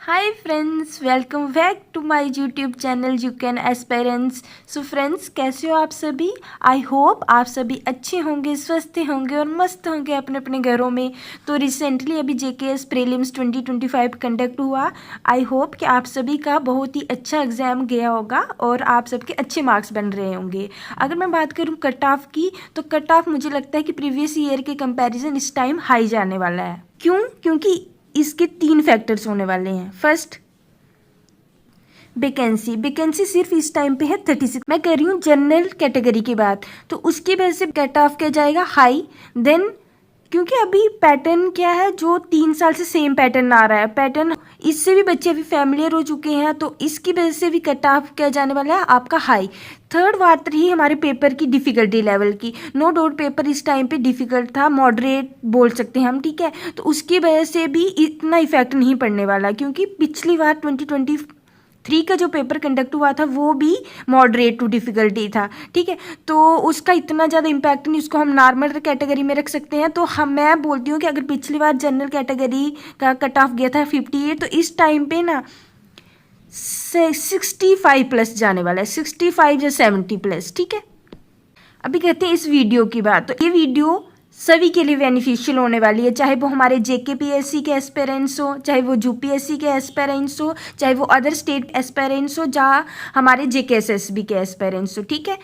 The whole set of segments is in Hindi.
Hi friends, welcome back to my YouTube channel you can experience. So friends, कैसे हो आप सभी? आई होप आप सभी अच्छे होंगे, स्वस्थ होंगे और मस्त होंगे अपने अपने घरों में। तो रिसेंटली अभी जेकेएस प्रीलिम्स 2025 कंडक्ट हुआ। आई होप कि आप सभी का बहुत ही अच्छा एग्जाम गया होगा और आप सबके अच्छे मार्क्स बन रहे होंगे। अगर मैं बात करूँ कट ऑफ की, तो कट ऑफ मुझे लगता है कि प्रीवियस ईयर के कंपैरिजन इस टाइम हाई जाने वाला है। क्योंकि इसके 3 फैक्टर्स होने वाले हैं। फर्स्ट, वैकेंसी सिर्फ इस टाइम पे है 36। मैं कर रही हूँ जनरल कैटेगरी की बात, तो उसकी वजह से कट ऑफ किया जाएगा हाई। देन क्योंकि अभी पैटर्न क्या है, जो 3 साल से सेम पैटर्न आ रहा है, पैटर्न इससे भी बच्चे अभी फैमिलियर हो चुके हैं, तो इसकी वजह से भी कट ऑफ किया जाने वाला है आपका हाई। थर्ड बात रही हमारे पेपर की डिफ़िकल्टी लेवल की। नो डाउट पेपर इस टाइम पे डिफ़िकल्ट था, मॉडरेट बोल सकते हैं हम, ठीक है। तो उसकी वजह से भी इतना इफेक्ट नहीं पड़ने वाला, क्योंकि पिछली बार 2023 का जो पेपर कंडक्ट हुआ था वो भी मॉडरेट टू डिफ़िकल्टी था, ठीक है। तो उसका इतना ज़्यादा इम्पैक्ट नहीं, उसको हम नॉर्मल कैटेगरी में रख सकते हैं। तो मैं बोलती हूँ कि अगर पिछली बार जनरल कैटेगरी का कट ऑफ गया था 58, तो इस टाइम पे ना 65 प्लस जाने वाला है, 65 या 70 प्लस, ठीक है। अभी कहते हैं इस वीडियो की बात। तो ये वीडियो सभी के लिए बेनिफिशियल होने वाली है, चाहे वो हमारे जेकेपीएससी के एस्पेरेंट्स हो, चाहे वो यूपीएससी के एस्पेरेंट्स हो, चाहे वो अदर स्टेट एस्पेरेंट्स हो, जहाँ हमारे जेकेएसएसबी के एस्पेरेंट्स हो, ठीक है।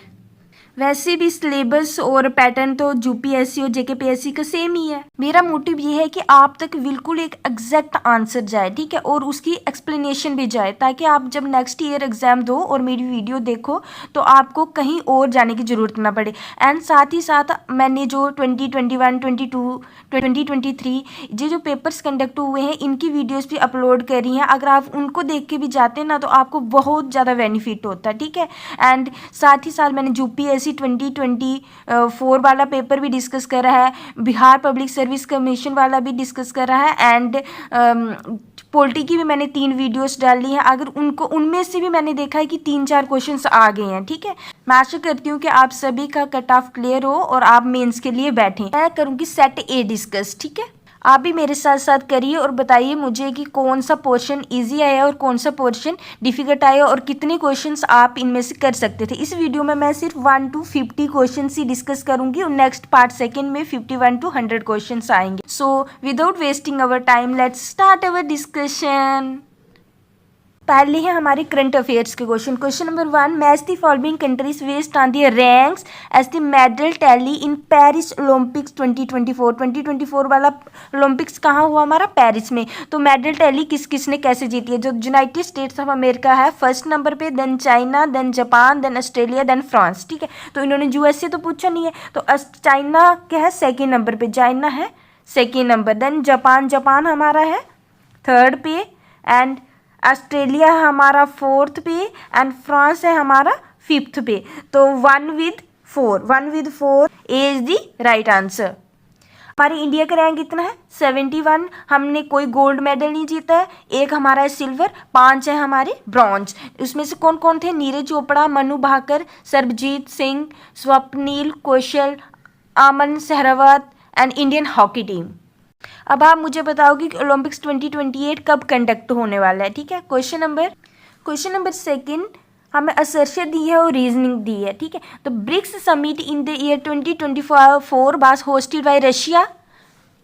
वैसे भी सिलेबस और पैटर्न तो यूपीएससी और जेकेपीएससी का सेम ही है। मेरा मोटिव ये है कि आप तक बिल्कुल एक एग्जैक्ट आंसर जाए, ठीक है, और उसकी एक्सप्लेनेशन भी जाए, ताकि आप जब नेक्स्ट ईयर एग्जाम दो और मेरी वीडियो देखो तो आपको कहीं और जाने की ज़रूरत ना पड़े। एंड साथ ही साथ मैंने जो 2021, 22, 2023 ये जो पेपर्स कंडक्ट हुए हैं, इनकी वीडियोस भी अपलोड करी हैं। अगर आप उनको देख के भी जाते हैं ना, तो आपको बहुत ज़्यादा बेनिफिट होता है, ठीक है। एंड साथ ही साथ मैंने यूपीएससी 2024 वाला पेपर भी डिस्कस करा है, बिहार पब्लिक सर्विस कमीशन वाला भी डिस्कस करा है, एंड पॉलिटी की भी मैंने 3 वीडियोस डाली हैं। अगर उनको उनमें से भी मैंने देखा है कि 3-4 क्वेश्चंस आ गए हैं, ठीक है। मैं आशा करती हूँ कि आप सभी का कट ऑफ क्लियर हो और आप मेंस के लिए बैठें। मैं करूँगी सेट ए डिस्कस, ठीक है। आप भी मेरे साथ साथ करिए और बताइए मुझे कि कौन सा पोर्शन इजी आया और कौन सा पोर्शन डिफिकल्ट आया, और कितने क्वेश्चंस आप इनमें से कर सकते थे। इस वीडियो में मैं सिर्फ 1 to 50 क्वेश्चन ही डिस्कस करूंगी, और नेक्स्ट पार्ट सेकंड में 51 to 100 क्वेश्चंस आएंगे। So without wasting our time, let's start our discussion. पहले है हमारे करंट अफेयर्स के question. Question number 1, match the following countries based on the ranks as the medal tally in Paris Olympics 2024। 2024 वाला ओलंपिक्स कहाँ हुआ हमारा? पेरिस में। तो मेडल टैली किस किसने कैसे जीती है? जो यूनाइटेड स्टेट्स ऑफ अमेरिका है फर्स्ट नंबर पे, then China, then Japan, then Australia, then France, ठीक है। तो इन्होंने यूएसए तो पूछा नहीं है, तो चाइना क्या है सेकेंड नंबर पे, चाइना है सेकेंड नंबर, देन जापान हमारा है थर्ड पे, एंड ऑस्ट्रेलिया है हमारा फोर्थ पे, एंड फ्रांस है हमारा फिफ्थ पे। तो 1 with 4 is the right answer. हमारे इंडिया का रैंक कितना है? 71। हमने कोई गोल्ड मेडल नहीं जीता है, 1 हमारा है सिल्वर, 5 है हमारे ब्रॉन्ज। उसमें से कौन कौन थे? Neeraj Chopra, Manu Bhaker, Sarabjit Singh, Swapnil Kaushal, Aman Sehrawat, and Indian hockey team. अब आप मुझे बताओगे कि ओलंपिक्स 2028 कब कंडक्ट होने वाला है, ठीक है। क्वेश्चन नंबर 2 हमें असर्शन दी है और रीजनिंग दी है, ठीक है। तो BRICS summit in the year 2024 was hosted by Russia.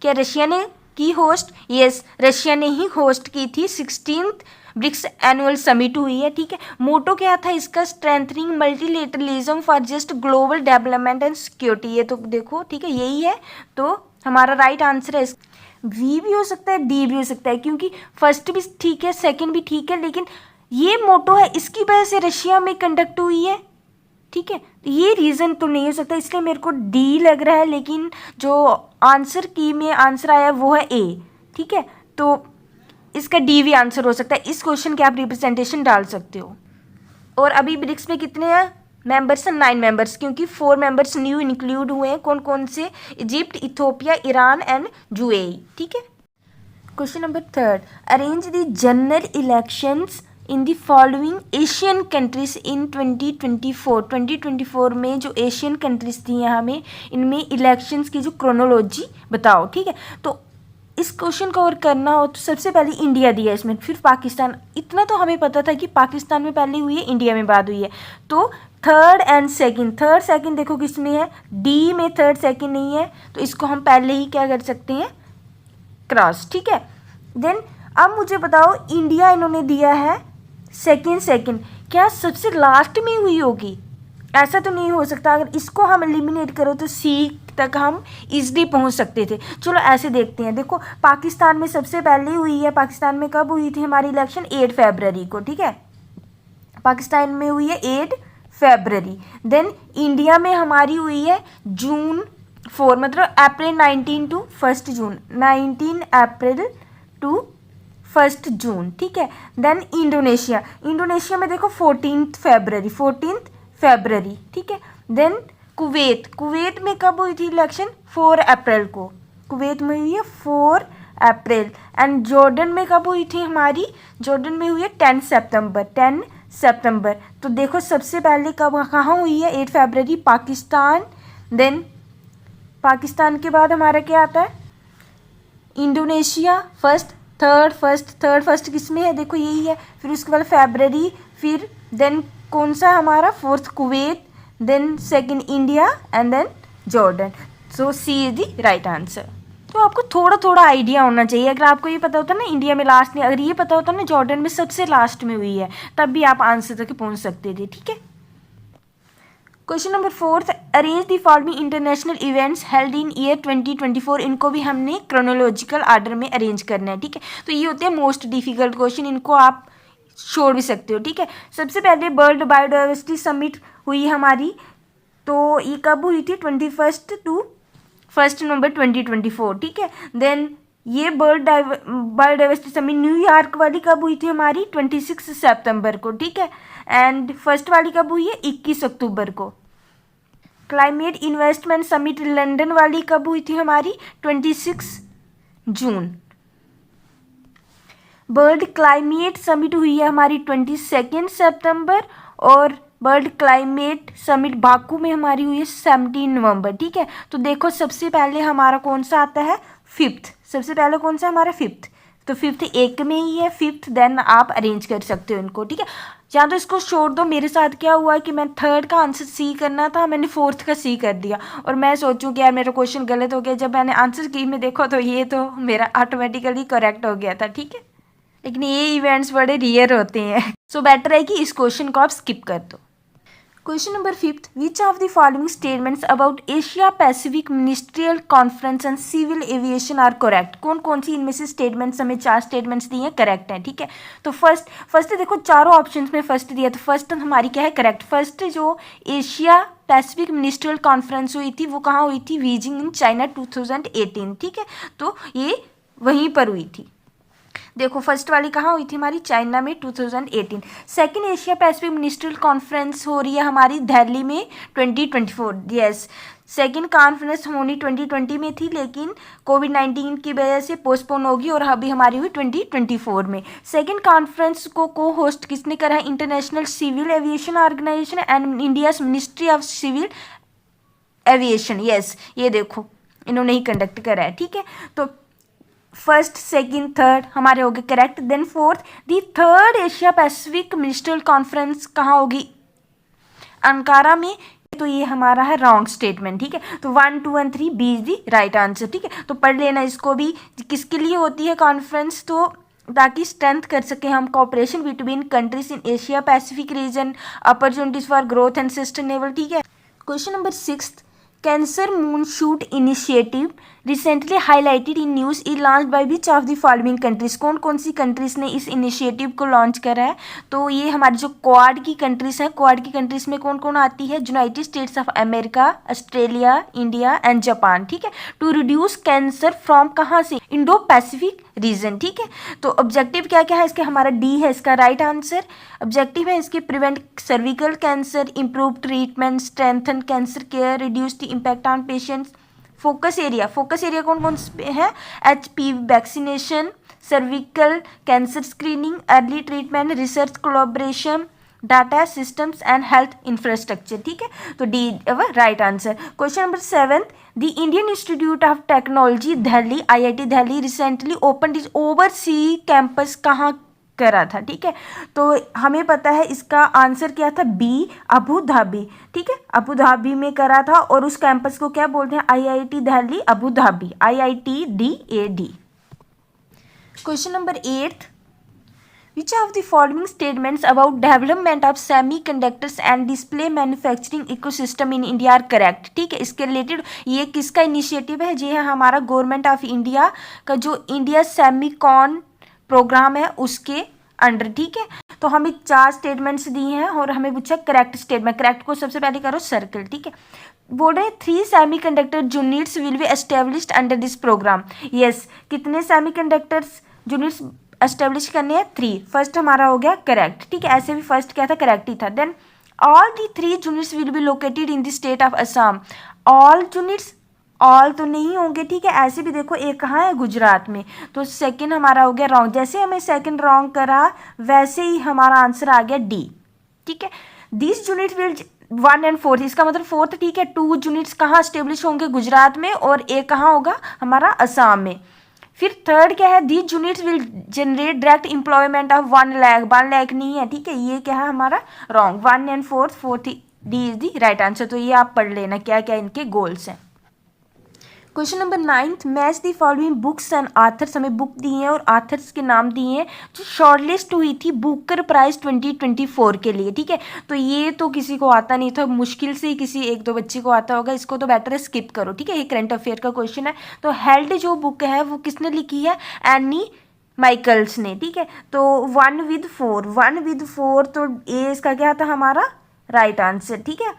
क्या रशिया ने की होस्ट? यस, रशिया ने ही होस्ट की थी। 16th ब्रिक्स एनुअल समिट हुई है, ठीक है। मोटो क्या था इसका? Strengthening multilateralism for just global development and security. ये तो देखो, ठीक है, यही है। तो हमारा राइट आंसर है वी भी हो सकता है, डी भी हो सकता है, क्योंकि फर्स्ट भी ठीक है, सेकंड भी ठीक है, लेकिन ये मोटो है, इसकी वजह से रशिया में कंडक्ट हुई है, ठीक है। ये रीज़न तो नहीं हो सकता, इसलिए मेरे को डी लग रहा है, लेकिन जो आंसर की में आंसर आया वो है ए, ठीक है। तो इसका डी भी आंसर हो सकता है। इस क्वेश्चन के आप रिप्रेजेंटेशन डाल सकते हो। और अभी ब्रिक्स में कितने हैं मेंबर्स? 9 मेंबर्स, क्योंकि 4 मेंबर्स न्यू इंक्लूड हुए हैं। कौन कौन से? Egypt, Ethiopia, Iran and UAE, ठीक है। Question number 3, arrange the general elections in the following Asian countries in 2024। 2024 में जो एशियन कंट्रीज थी हैं हमें, इनमें इलेक्शंस की जो क्रोनोलॉजी बताओ, ठीक है। तो इस क्वेश्चन को और करना हो तो सबसे पहले इंडिया दिया इसमें, फिर पाकिस्तान। इतना तो हमें पता था कि पाकिस्तान में पहले हुई है, इंडिया में बाद हुई है। तो third and second, third second देखो किस में है, डी में थर्ड सेकंड नहीं है, तो इसको हम पहले ही क्या कर सकते हैं, क्रॉस, ठीक है। देन अब मुझे बताओ, इंडिया इन्होंने दिया है सेकंड, क्या सबसे लास्ट में हुई होगी? ऐसा तो नहीं हो सकता। अगर इसको हम एलिमिनेट करो तो सी तक हम इजली पहुंच सकते थे। चलो ऐसे देखते हैं। देखो पाकिस्तान में सबसे पहले हुई है, पाकिस्तान में कब हुई थी हमारी इलेक्शन, 8 फरवरी को, ठीक है, पाकिस्तान में हुई है 8 फरवरी। देन इंडिया में हमारी हुई है जून 4, मतलब अप्रैल 19 टू 1 जून, 19 अप्रैल टू 1 जून, ठीक है। देन इंडोनेशिया में देखो 14 फरवरी, ठीक है। देन कुवैत में कब हुई थी इलेक्शन, 4 अप्रैल को, कुवैत में हुई है 4 अप्रैल। एंड जॉर्डन में कब हुई थी हमारी, जॉर्डन में हुई है 10 सितंबर। तो देखो सबसे पहले कब कहाँ हुई है, 8 फरवरी पाकिस्तान। देन पाकिस्तान के बाद हमारा क्या आता है, इंडोनेशिया फर्स्ट किस में है, देखो यही है। फिर उसके बाद फरवरी, फिर देन कौन सा हमारा, 4th Kuwait, then second India and then Jordan. So C is the right answer. तो आपको थोड़ा थोड़ा आइडिया होना चाहिए। अगर आपको ये पता होता ना इंडिया में लास्ट में, अगर ये पता होता ना जॉर्डन में सबसे लास्ट में हुई है, तब भी आप आंसर तक पहुंच सकते थे, ठीक है। Question number 4, arrange the following international events held in year 2024। इनको भी हमने क्रोनोलॉजिकल आर्डर में अरेंज करना है, ठीक है। तो ये होते हैं मोस्ट डिफिकल्ट क्वेश्चन, इनको आप छोड़ भी सकते हो, ठीक है। सबसे पहले वर्ल्ड बायोडाइवर्सिटी समिट हुई हमारी, तो ये कब हुई थी, 21 टू 1 नवंबर 2024, ठीक है। देन ये वर्ल्ड बायोडाइवर्सिटी समिट न्यूयॉर्क वाली कब हुई थी हमारी, 26 सितंबर को, ठीक है। एंड फर्स्ट वाली कब हुई है, 21 अक्टूबर को। क्लाइमेट इन्वेस्टमेंट समिट लंदन वाली कब हुई थी हमारी, 26 जून। वर्ल्ड क्लाइमेट समिट हुई है हमारी 22 सितंबर, और वर्ल्ड क्लाइमेट समिट बाकू में हमारी हुई है 17 नवंबर, ठीक है। तो देखो सबसे पहले हमारा कौन सा आता है, 5th, सबसे पहले कौन सा हमारा 5th, तो 5th एक में ही है 5th, देन आप अरेंज कर सकते हो इनको, ठीक है। या तो इसको छोड़ दो। मेरे साथ क्या हुआ कि मैं 3rd का आंसर सी करना था, मैंने 4th का सी कर दिया, और मैं सोचूं कि यार मेरा क्वेश्चन गलत हो गया। जब मैंने आंसर की में देखो तो ये तो मेरा ऑटोमेटिकली करेक्ट हो गया था, ठीक है। लेकिन ये इवेंट्स बड़े रियर होते हैं, सो बेटर है कि इस क्वेश्चन को आप स्किप कर दो। Question number 5, which of the following statements about Asia Pacific ministerial conference and civil aviation are correct. कौन कौन सी इनमें से स्टेटमेंट्स, हमें 4 स्टेटमेंट्स दिए हैं, करेक्ट है, ठीक है। तो फर्स्ट देखो चारों ऑप्शंस में फर्स्ट दिया, तो फर्स्ट हमारी क्या है, करेक्ट। फर्स्ट जो एशिया पैसिफिक मिनिस्ट्रियल कॉन्फ्रेंस हुई थी वो कहाँ हुई थी, बीजिंग इन चाइना 2018, ठीक है। तो ये वहीं पर हुई थी। देखो फर्स्ट वाली कहाँ हुई थी हमारी, चाइना में 2018। Second Asia Pacific ministerial conference हो रही है हमारी दिल्ली में 2024, यस। सेकंड कॉन्फ्रेंस होनी 2020 में थी, लेकिन कोविड-19 की वजह से पोस्टपोन होगी, और अभी हमारी हुई 2024 में। सेकंड कॉन्फ्रेंस को होस्ट किसने करा है, international civil aviation organisation and India's ministry of civil aviation, yes, ये देखो इन्होंने ही कंडक्ट करा है, ठीक है। तो फर्स्ट, सेकंड, थर्ड हमारे हो गए correct. Then fourth, the third Asia Pacific ministerial conference कहाँ होगी, अंकारा में, तो ये हमारा है रॉन्ग स्टेटमेंट, ठीक है। तो 1, 2 and 3 B is the right answer, ठीक है। तो पढ़ लेना इसको भी, किसके लिए होती है कॉन्फ्रेंस, तो ताकि स्ट्रेंथ कर सकें हम cooperation between countries in Asia Pacific region, opportunities for growth and sustainable, ठीक है। Question number 6, cancer moonshot initiative recently highlighted in news is launch by which of the following countries. कौन कौन सी कंट्रीज ने इस इनिशिएटिव को लॉन्च करा है, तो ये हमारी जो क्वाड की कंट्रीज हैं, क्वाड की कंट्रीज में कौन कौन आती है, United States of America, Australia, India and Japan, ठीक है। टू रिड्यूस कैंसर फ्रॉम कहाँ से, इंडो पैसिफिक रीजन, ठीक है। तो ऑब्जेक्टिव क्या क्या है इसके, हमारा डी है इसका राइट आंसर। ऑब्जेक्टिव है इसके prevent cervical cancer, improve treatment, strengthen cancer care, reduce the impact on patients. Focus area कौन कौन से है, HPV vaccination, cervical cancer screening, early treatment, research collaboration, data systems and health infrastructure, ठीक है, तो D right answer. Question number 7, the Indian institute of technology Delhi IIT Delhi recently open is oversee campus कहाँ करा था, ठीक है, तो हमें पता है इसका आंसर क्या था, बी अबू धाबी, ठीक है, अबू धाबी में करा था और उस कैंपस को क्या बोलते हैं, IIT Delhi Abu Dhabi, IITDAD। Question number 8, which of the following statements about development of semiconductors and display manufacturing ecosystem in India are correct, ठीक है, इसके रिलेटेड ये किसका इनिशिएटिव है, ये है हमारा गवर्नमेंट ऑफ इंडिया का जो इंडिया सेमीकॉन प्रोग्राम है उसके अंडर, ठीक है, तो हमें 4 स्टेटमेंट्स दिए हैं और हमें पूछा करेक्ट स्टेटमेंट, करेक्ट को सबसे पहले करो सर्कल, ठीक है, बोल रहे 3 semiconductor units will be established under this programme, yes, कितने सेमीकंडक्टर्स यूनिट्स एस्टेब्लिश करने हैं, 3, फर्स्ट हमारा हो गया करेक्ट, ठीक है, ऐसे भी फर्स्ट क्या था, करेक्ट ही था। Then all the 3 units will be located in the state of Assam, all units, all तो नहीं होंगे, ठीक है, ऐसे भी देखो एक कहाँ है, गुजरात में, तो सेकंड हमारा हो गया रॉन्ग, जैसे हमें सेकंड रॉन्ग करा वैसे ही हमारा आंसर आ गया डी, ठीक है, दिस यूनिट विल 1 and 4, इसका मतलब 4th, ठीक है, 2 यूनिट्स कहाँ स्टेब्लिश होंगे, गुजरात में, और एक कहाँ होगा हमारा असम में। फिर थर्ड क्या है, these units will generate direct employment of 1 lakh, 1 lakh नहीं है, ठीक है, ये क्या है हमारा wrong, 1 and 4th D is the right answer, तो ये आप पढ़ लेना क्या क्या इनके गोल्स हैं। Question number 9, match the following books and authors, हमें बुक दिए हैं और आथर्स के नाम दिए हैं जो शॉर्टलिस्ट हुई थी बुकर प्राइज 2024 के लिए, ठीक है, तो ये तो किसी को आता नहीं था, मुश्किल से किसी 1-2 बच्चे को आता होगा, इसको तो बेटर है स्किप करो, ठीक है, ये करंट अफेयर का क्वेश्चन है। तो हेल्ड जो बुक है वो किसने लिखी है, एनी माइकल्स ने, ठीक है, तो 1 with 4 तो ए इसका क्या था हमारा राइट आंसर, ठीक है।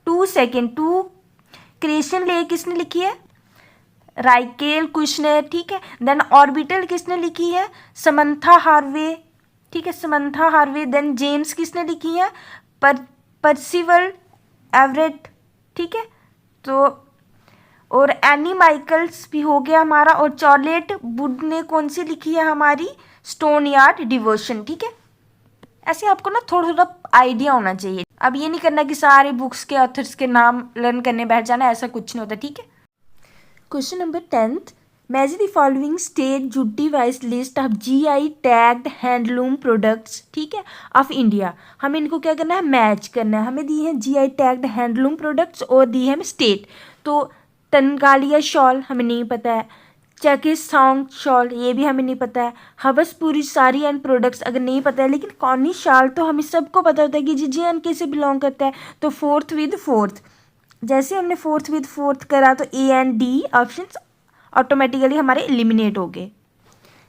2 क्रिएशन ले किसने लिखी है, राइकेल कुशनर, ठीक है। देन ऑर्बिटल किसने लिखी है, समंथा हार्वे, ठीक है, समंथा हार्वे। देन जेम्स किसने लिखी है, परसिवल एवरेट, ठीक है, तो और एनी माइकल्स भी हो गया हमारा, और चॉर्लेट वुड ने कौन सी लिखी है हमारी, स्टोन यार्ड डिवोशन, ठीक है। ऐसे आपको ना थोड़ा थोड़ा आइडिया होना चाहिए, अब ये नहीं करना कि सारे बुक्स के ऑथर्स के नाम लर्न करने बैठ जाना, ऐसा कुछ नहीं होता, ठीक है। Question number 10, match the following state जुटी wise list of GI tagged handloom products, ठीक है, ऑफ इंडिया। हमें इनको क्या करना है, मैच करना है। हमें दी है GI टैग्ड हैंडलूम प्रोडक्ट्स और दी है हमें स्टेट, तो तनगालिया शॉल हमें नहीं पता है, चेकिस्तान शॉल ये भी हमें नहीं पता है, हवसपुरी साड़ी एंड प्रोडक्ट्स अगर नहीं पता है, लेकिन कौनी शाल तो हमें सबको पता होता है कि JNK से बिलोंग करता है, तो 4th with 4th, जैसे हमने 4th with 4th करा तो A and D options automatically हमारे एलिमिनेट हो गए।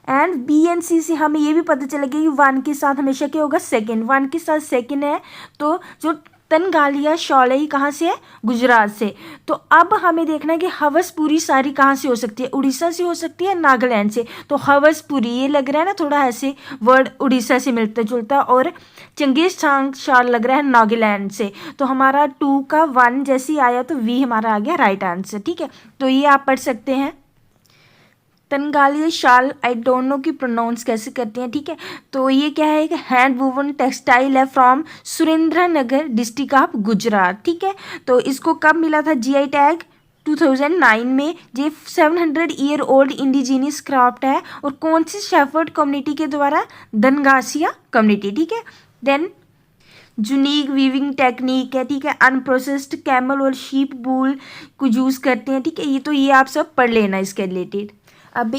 एंड B and C से हमें ये भी पता चलेगा कि 1 के साथ हमेशा क्या होगा, सेकंड, 1 के साथ सेकंड है, तो जो तनगालिया शॉल है कहाँ से है, गुजरात से। तो अब हमें देखना है कि हवसपुरी साड़ी कहाँ से हो सकती है, उड़ीसा से हो सकती है, नागालैंड से, तो हवसपुरी ये लग रहा है ना थोड़ा ऐसे वर्ड उड़ीसा से मिलता जुलता, और चंगेज़खान शॉल लग रहा है नागालैंड से, तो हमारा 2 का 1 जैसे ही आया तो V हमारा आ गया राइट आंसर, ठीक है। तो ये आप पढ़ सकते हैं, तनगालिया शाल आई डोंट नो कि प्रोनाउंस कैसे करते हैं, ठीक है, तो ये क्या है, एक हैंड वूवन टेक्सटाइल है from Surendranagar district of Gujarat, ठीक है। तो इसको कब मिला था GI टैग, 2009 में। ये 700 ईयर ओल्ड इंडिजीनियस क्राफ्ट है, और कौन सी शेफर्ड कम्युनिटी के द्वारा, धनगासिया कम्युनिटी, ठीक है। देन यूनिक वीविंग टेक्निक है, ठीक है, अनप्रोसेस्ड कैमल और शीप वूल को यूज़ करते हैं, ठीक है, ये तो ये आप सब पढ़ लेना इसके रिलेटेड। अभी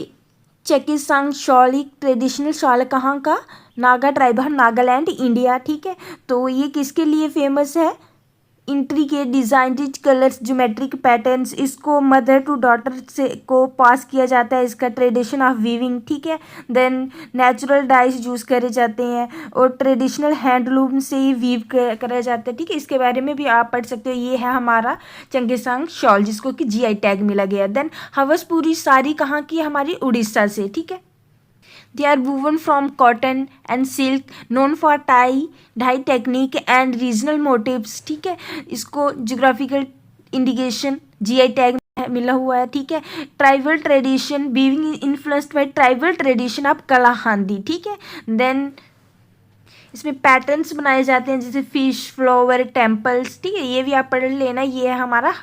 चेकिस्तान शॉल एक ट्रेडिशनल शॉल कहाँ का, नागा ट्राइब है, नागालैंड इंडिया, ठीक है। तो ये किसके लिए फेमस है, intricate design, rich colours, geometric patterns, इसको मदर टू डॉटर से को पास किया जाता है, इसका ट्रेडिशन ऑफ वीविंग, ठीक है। देन नेचुरल डाइज यूज़ करे जाते हैं, और ट्रेडिशनल हैंडलूम से ही वीव करे जाते हैं, ठीक है, इसके बारे में भी आप पढ़ सकते हो। ये है हमारा चंगेज़खान शॉल जिसको कि GI टैग मिला गया। देन हवसपुरी साड़ी कहाँ की, हमारी उड़ीसा से, ठीक है। They are woven from cotton and silk, known for dye technique and regional motifs, ठीक है। इसको geographical indication GI टैग मिला हुआ है, ठीक है। Tribal tradition, weaving influenced by tribal tradition of Kalahandi, ठीक है। देन इसमें पैटर्न्स बनाए जाते हैं जैसे फिश, फ्लावर, टेम्पल्स, ठीक है, ये भी आप पढ़ लेना। ये है हमारा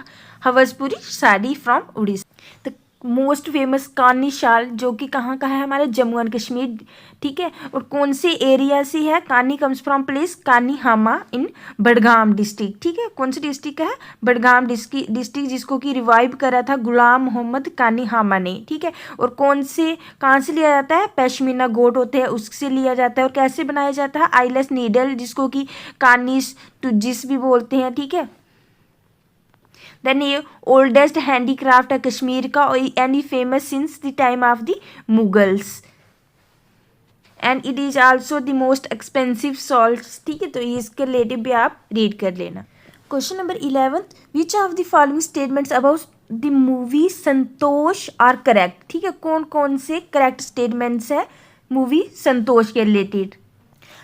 हवसपुरी साड़ी फ्रॉम उड़ीसा। तो मोस्ट फेमस कानी शाल जो कि कहाँ का है, हमारे जम्मू एंड कश्मीर, ठीक है। और कौन से एरिया से है, कानी कम्स फ्रॉम प्लेस कानी हामा इन बडगाम डिस्ट्रिक्ट, ठीक है। कौन सी डिस्ट्रिक्ट का है, बडगाम डिस्ट्रिक्ट, जिसको कि रिवाइव करा था गुलाम मोहम्मद कानी हामा ने, ठीक है। और कहाँ से लिया जाता है, पश्मीना गोट होते हैं उससे लिया जाता है। और कैसे बनाया जाता है, आइलेस नीडल, जिसको कि कानिस टुजिस भी बोलते हैं, ठीक है। देन ये ओल्डेस्ट हैंडीक्राफ्ट है कश्मीर का and famous since the time of the Mughals and it is also the most expensive salts, ठीक है। तो इसके रिलेटिव भी आप रीड कर लेना। Question number 11, which of the following statements about the movie Santosh are correct, ठीक है। कौन कौन से करेक्ट स्टेटमेंट्स है मूवी संतोष के रिलेटेड।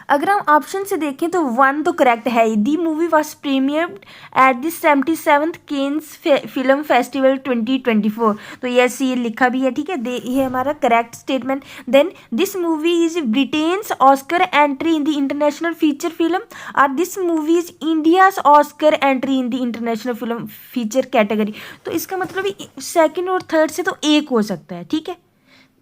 अगर हम ऑप्शन से देखें तो 1 तो करेक्ट है, the movie was premiered at the 77th Cannes film festival 2024, तो यस ये लिखा भी है, ठीक है। ये हमारा correct statement. Then this movie is Britain's Oscar entry in the international feature film और this movie is India's Oscar entry in the international film feature category. तो इसका मतलब सेकेंड और थर्ड से तो एक हो सकता है, ठीक है,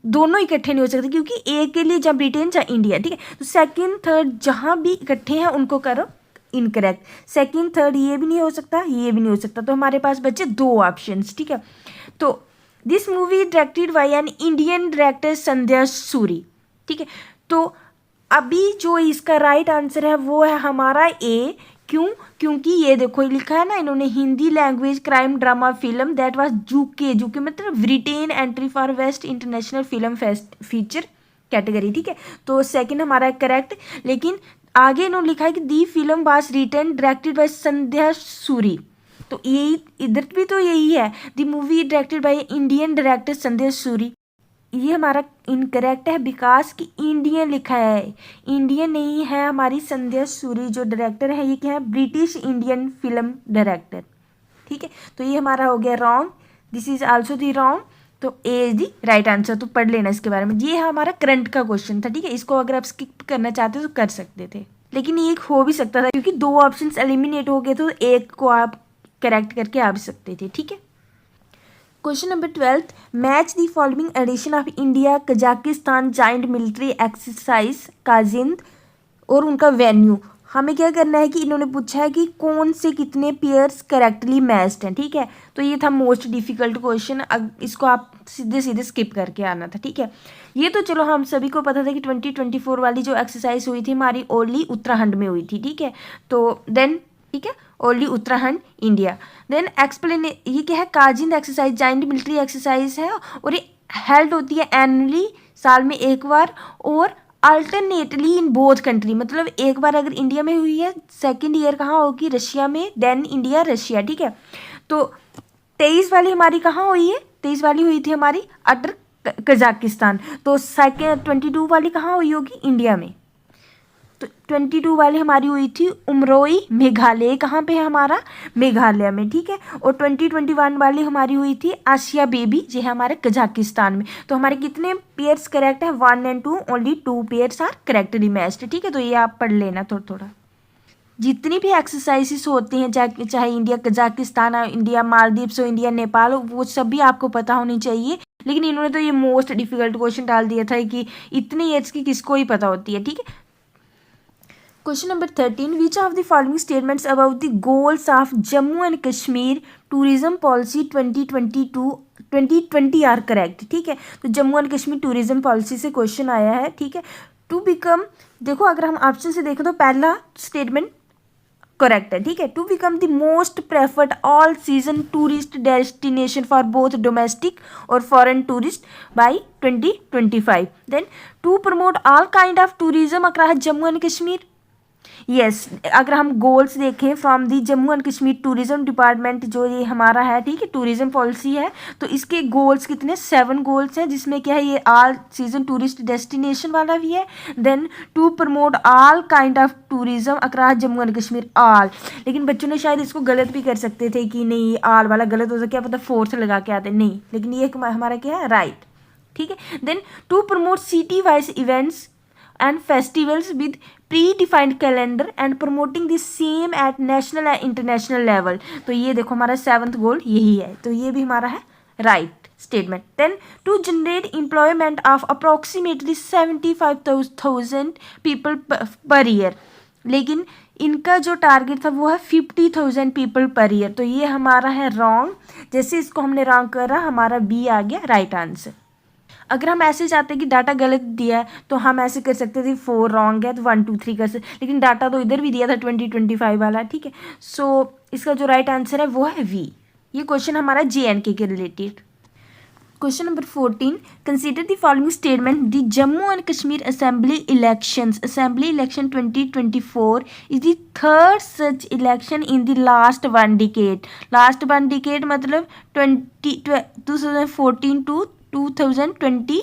दोनों इकट्ठे नहीं हो सकते क्योंकि एक के लिए जहाँ ब्रिटेन जहाँ इंडिया, ठीक है। तो सेकंड थर्ड जहाँ भी इकट्ठे हैं उनको करो इनकरेक्ट। सेकंड थर्ड ये भी नहीं हो सकता, ये भी नहीं हो सकता, तो हमारे पास बचे 2 ऑप्शंस, ठीक है। तो this movie directed by an Indian director Sandhya Suri, ठीक है। तो अभी जो इसका राइट आंसर है वो है हमारा ए। क्यों, क्योंकि ये देखो लिखा है ना इन्होंने, Hindi language crime drama film that was UK मतलब Britain entry for best international film feature category, ठीक है। तो सेकंड हमारा करेक्ट, लेकिन आगे इन्होंने लिखा है कि the film was written directed by Sandhya Suri, तो यही इधर भी तो यही है, the movie directed by Indian director Sandhya Suri. ये हमारा इनकरेक्ट है बिकॉज कि इंडियन लिखा है, इंडियन नहीं है। हमारी संध्या सूरी जो डायरेक्टर है ये क्या है, ब्रिटिश इंडियन फिल्म डायरेक्टर, ठीक है। तो ये हमारा हो गया wrong, this is also the wrong, तो ए इज दी राइट आंसर। तो पढ़ लेना इसके बारे में, ये हमारा करंट का क्वेश्चन था, ठीक है। इसको अगर आप स्किप करना चाहते तो कर सकते थे, लेकिन ये हो भी सकता था क्योंकि 2 ऑप्शन एलिमिनेट हो गए तो एक को आप करेक्ट करके आ भी सकते थे, ठीक है। Question number 12, match the following edition of India Kazakhstan joint military exercise Kazind और उनका वेन्यू। हमें क्या करना है कि इन्होंने पूछा है कि कौन से कितने पेयर्स करेक्टली मैच्ड हैं, ठीक है। तो ये था मोस्ट डिफिकल्ट क्वेश्चन, इसको आप सीधे सीधे स्किप करके आना था, ठीक है। ये तो चलो हम सभी को पता था कि 2024 वाली जो एक्सरसाइज हुई थी हमारी ओनली उत्तराखंड में हुई थी, ठीक है। तो देन ठीक है, only Uttarakhand India. Then explain, ये क्या है, Kazind exercise joint military exercise है और ये हेल्ड होती है एनुअली, साल में एक बार, और अल्टरनेटली इन बोथ कंट्री, मतलब एक बार अगर इंडिया में हुई है, सेकेंड ईयर कहाँ होगी, रशिया में, देन इंडिया रशिया, ठीक है। तो 23 वाली हमारी कहाँ हुई है, 23 वाली हुई थी हमारी अटर कजाकिस्तान। तो सेकेंड 22 वाली कहाँ हुई होगी, इंडिया में। तो 22 वाली हमारी हुई थी उमरोई मेघालय, कहाँ पे है हमारा, मेघालय में, ठीक है। और 2021 वाली हमारी हुई थी आसिया बेबी, जो है हमारे कजाकिस्तान में। तो हमारे कितने पेयर्स करेक्ट है, 1 and 2, only 2 pairs are correctly matched, ठीक है। तो ये आप पढ़ लेना थोड़ा थोड़ा। जितनी भी एक्सरसाइजेस होती हैं, चाहे इंडिया कजाकिस्तान हो, इंडिया मालदीव्स हो, इंडिया नेपाल हो, वो सब भी आपको पता होनी चाहिए। लेकिन इन्होंने तो ये मोस्ट डिफिकल्ट क्वेश्चन डाल दिया था कि इतनी एज की किसको ही पता होती है, ठीक है। Question number 13, which of the following statements about the goals of Jammu and Kashmir tourism policy 2020 are correct, ठीक है। तो Jammu and Kashmir tourism policy से क्वेश्चन आया है, ठीक है। टू बिकम, देखो अगर हम ऑप्शन से देखें तो पहला स्टेटमेंट करेक्ट है, ठीक है। To become the most preferred all season tourist destination for both domestic और foreign tourist by 2025। Then to promote all kind of tourism across Jammu and Kashmir. Yes, अगर हम गोल्स देखें from the Jammu and Kashmir tourism department, जो ये हमारा है, ठीक है, टूरिज्म पॉलिसी है, तो इसके गोल्स कितने, 7 गोल्स हैं, जिसमें क्या है, ये ऑल सीजन टूरिस्ट डेस्टिनेशन वाला भी है। Then to promote all kind of tourism across Jammu and Kashmir, all. लेकिन बच्चों ने शायद इसको गलत भी कर सकते थे कि नहीं ऑल वाला गलत हो सकता, क्या पता 4th लगा के आते, नहीं, लेकिन ये हमारा क्या है, राइट, ठीक है। Then to promote city wise events and festivals with predefined calendar and promoting the same at national and international level. तो ये देखो हमारा 7th गोल यही है, तो ये भी हमारा है right statement. Then to generate employment of approximately 75,000 people per year, लेकिन इनका जो टारगेट था वो है 50,000 पीपल पर ईयर, तो ये हमारा है रॉन्ग. जैसे इसको हमने रॉन्ग करा, हमारा बी आ गया राइट आंसर. अगर हम ऐसे चाहते हैं कि डाटा गलत दिया है तो हम ऐसे कर सकते थे 4 रॉन्ग है तो 1 2 3 कर सकते, लेकिन डाटा तो इधर भी दिया था 2025 वाला. ठीक है, सो इसका जो राइट आंसर है वो है वी. ये क्वेश्चन हमारा JNK के related. Question number 14, consider the following statement. The Jammu and Kashmir assembly election 2024 is the third such election in the last 1 decade. Last 1 decade मतलब 2014 टू 2024.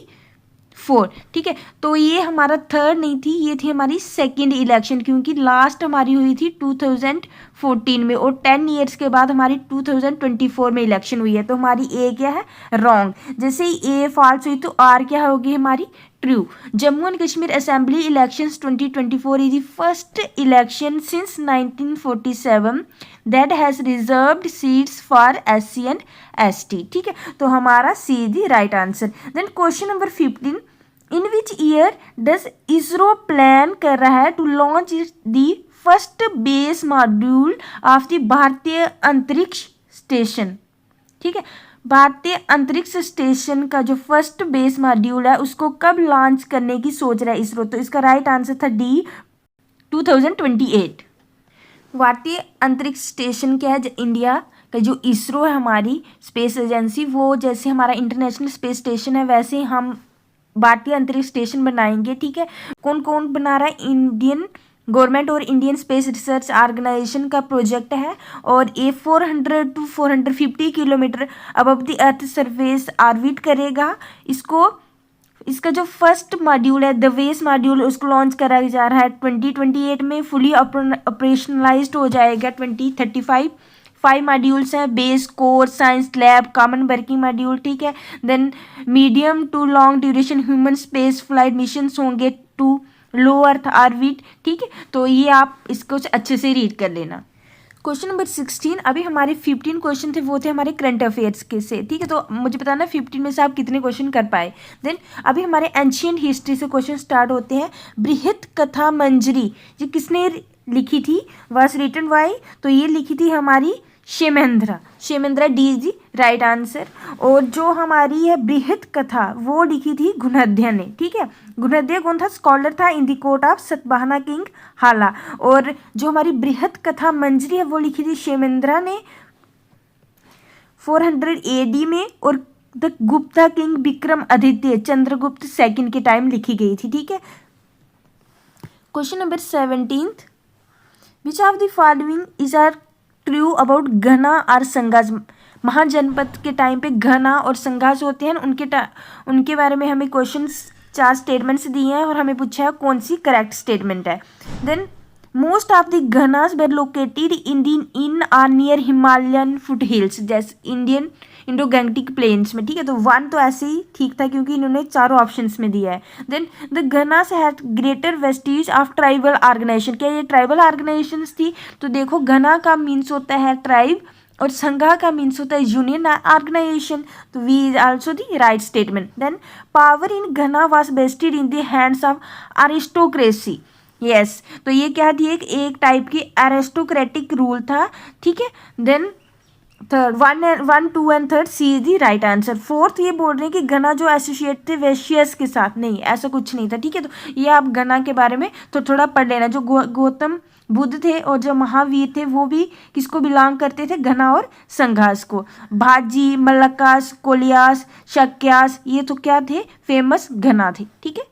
ठीक है, तो ये हमारा थर्ड नहीं थी, ये थी हमारी सेकंड इलेक्शन, क्योंकि लास्ट हमारी हुई थी 2014 में और 10 ईयर्स के बाद हमारी 2024 में इलेक्शन हुई है. तो हमारी ए क्या है रॉन्ग. जैसे ही ए फॉल्स हुई तो आर क्या होगी हमारी true. Jammu and Kashmir assembly elections 2024 is the first election since 1947 that has reserved seats for SC and ST. ठीक है, तो हमारा C the right answer. Then question number 15, in which year does ISRO plan कर रहा है to launch the first base module of the Bharatiya Antariksh station. ठीक है, भारतीय अंतरिक्ष स्टेशन का जो फर्स्ट बेस मॉड्यूल है उसको कब लॉन्च करने की सोच रहा है इसरो. तो इसका राइट आंसर था डी 2028. भारतीय अंतरिक्ष स्टेशन क्या है, इंडिया का जो इसरो है हमारी स्पेस एजेंसी, वो जैसे हमारा इंटरनेशनल स्पेस स्टेशन है वैसे हम भारतीय अंतरिक्ष स्टेशन बनाएंगे. ठीक है, कौन कौन बना रहा है, इंडियन गवर्नमेंट और इंडियन स्पेस रिसर्च ऑर्गेनाइजेशन का प्रोजेक्ट है और ये 400 to 450 kilometre above the earth surface orbit करेगा. इसका जो फर्स्ट मॉड्यूल है द बेस मॉड्यूल उसको लॉन्च करा जा रहा है 2028 में, फुली ऑपरेशनलाइज्ड हो जाएगा 2035. 5 मॉड्यूल्स हैं, base, core, science lab, common working module. ठीक है, then medium to long duration human space flight missions होंगे टू लो अर्थ ऑर्बिट. ठीक है, तो ये आप इसको अच्छे से रीड कर लेना. क्वेश्चन नंबर 16, अभी हमारे 15 क्वेश्चन थे वो थे हमारे करंट अफेयर्स के से. ठीक है, तो मुझे बताना 15 में से आप कितने क्वेश्चन कर पाए. देन अभी हमारे एंशियंट हिस्ट्री से क्वेश्चन स्टार्ट होते हैं. बृहत कथा मंजरी ये किसने लिखी थी, वाज रिटन बाय, तो ये लिखी थी हमारी Kshemendra D is the right answer. और जो हमारी है बृहत कथा वो लिखी थी गुणध्य ने. ठीक है, गुणध्य कौन था, स्कॉलर था in the court of Satavahana king हाला. और जो हमारी बृहत कथा मंजरी है वो लिखी थी क्षेमेंद्रा ने 400 AD में, और the Gupta king Vikramaditya Chandragupta second के टाइम लिखी गई थी. ठीक है, question number 17, which of the following is are true about gana और संघास. महाजनपद के टाइम पे घना और संघास होते हैं, उनके बारे में हमें क्वेश्चन 4 स्टेटमेंट्स दिए हैं और हमें पूछा है कौन सी करेक्ट स्टेटमेंट है. Then most of the ganas were located in or near Himalayan foothills, जैसे इंडो गैंगटिक प्लेन्स में. ठीक है, तो 1 तो ऐसे ही ठीक था क्योंकि इन्होंने चारों ऑप्शंस में दिया है. Then the ganas had greater vestiges of tribal organisation. क्या ये ट्राइबल ऑर्गेनाइजेशंस थी, तो देखो घना का मीन्स होता है ट्राइब और संघा का मीन्स होता है यूनियन ऑर्गेनाइजेशन, तो B is also the right statement. Then power in gana was vested in the hands of aristocracy. Yes, तो ये क्या थी, एक टाइप की एरिस्टोक्रेटिक रूल था. ठीक है, then third 1 2 and third C is the right answer. Fourth ये बोल रहे हैं कि घना जो एसोसिएट थे वेश्यस के साथ, नहीं ऐसा कुछ नहीं था. ठीक है, तो ये आप घना के बारे में तो थोड़ा पढ़ लेना. जो गौतम बुद्ध थे और जो महावीर थे वो भी किसको बिलोंग करते थे, घना और संघास को. भाजी, मलक्कास, कोलियास, शक्यास ये तो क्या थे, फेमस घना थे. ठीक है,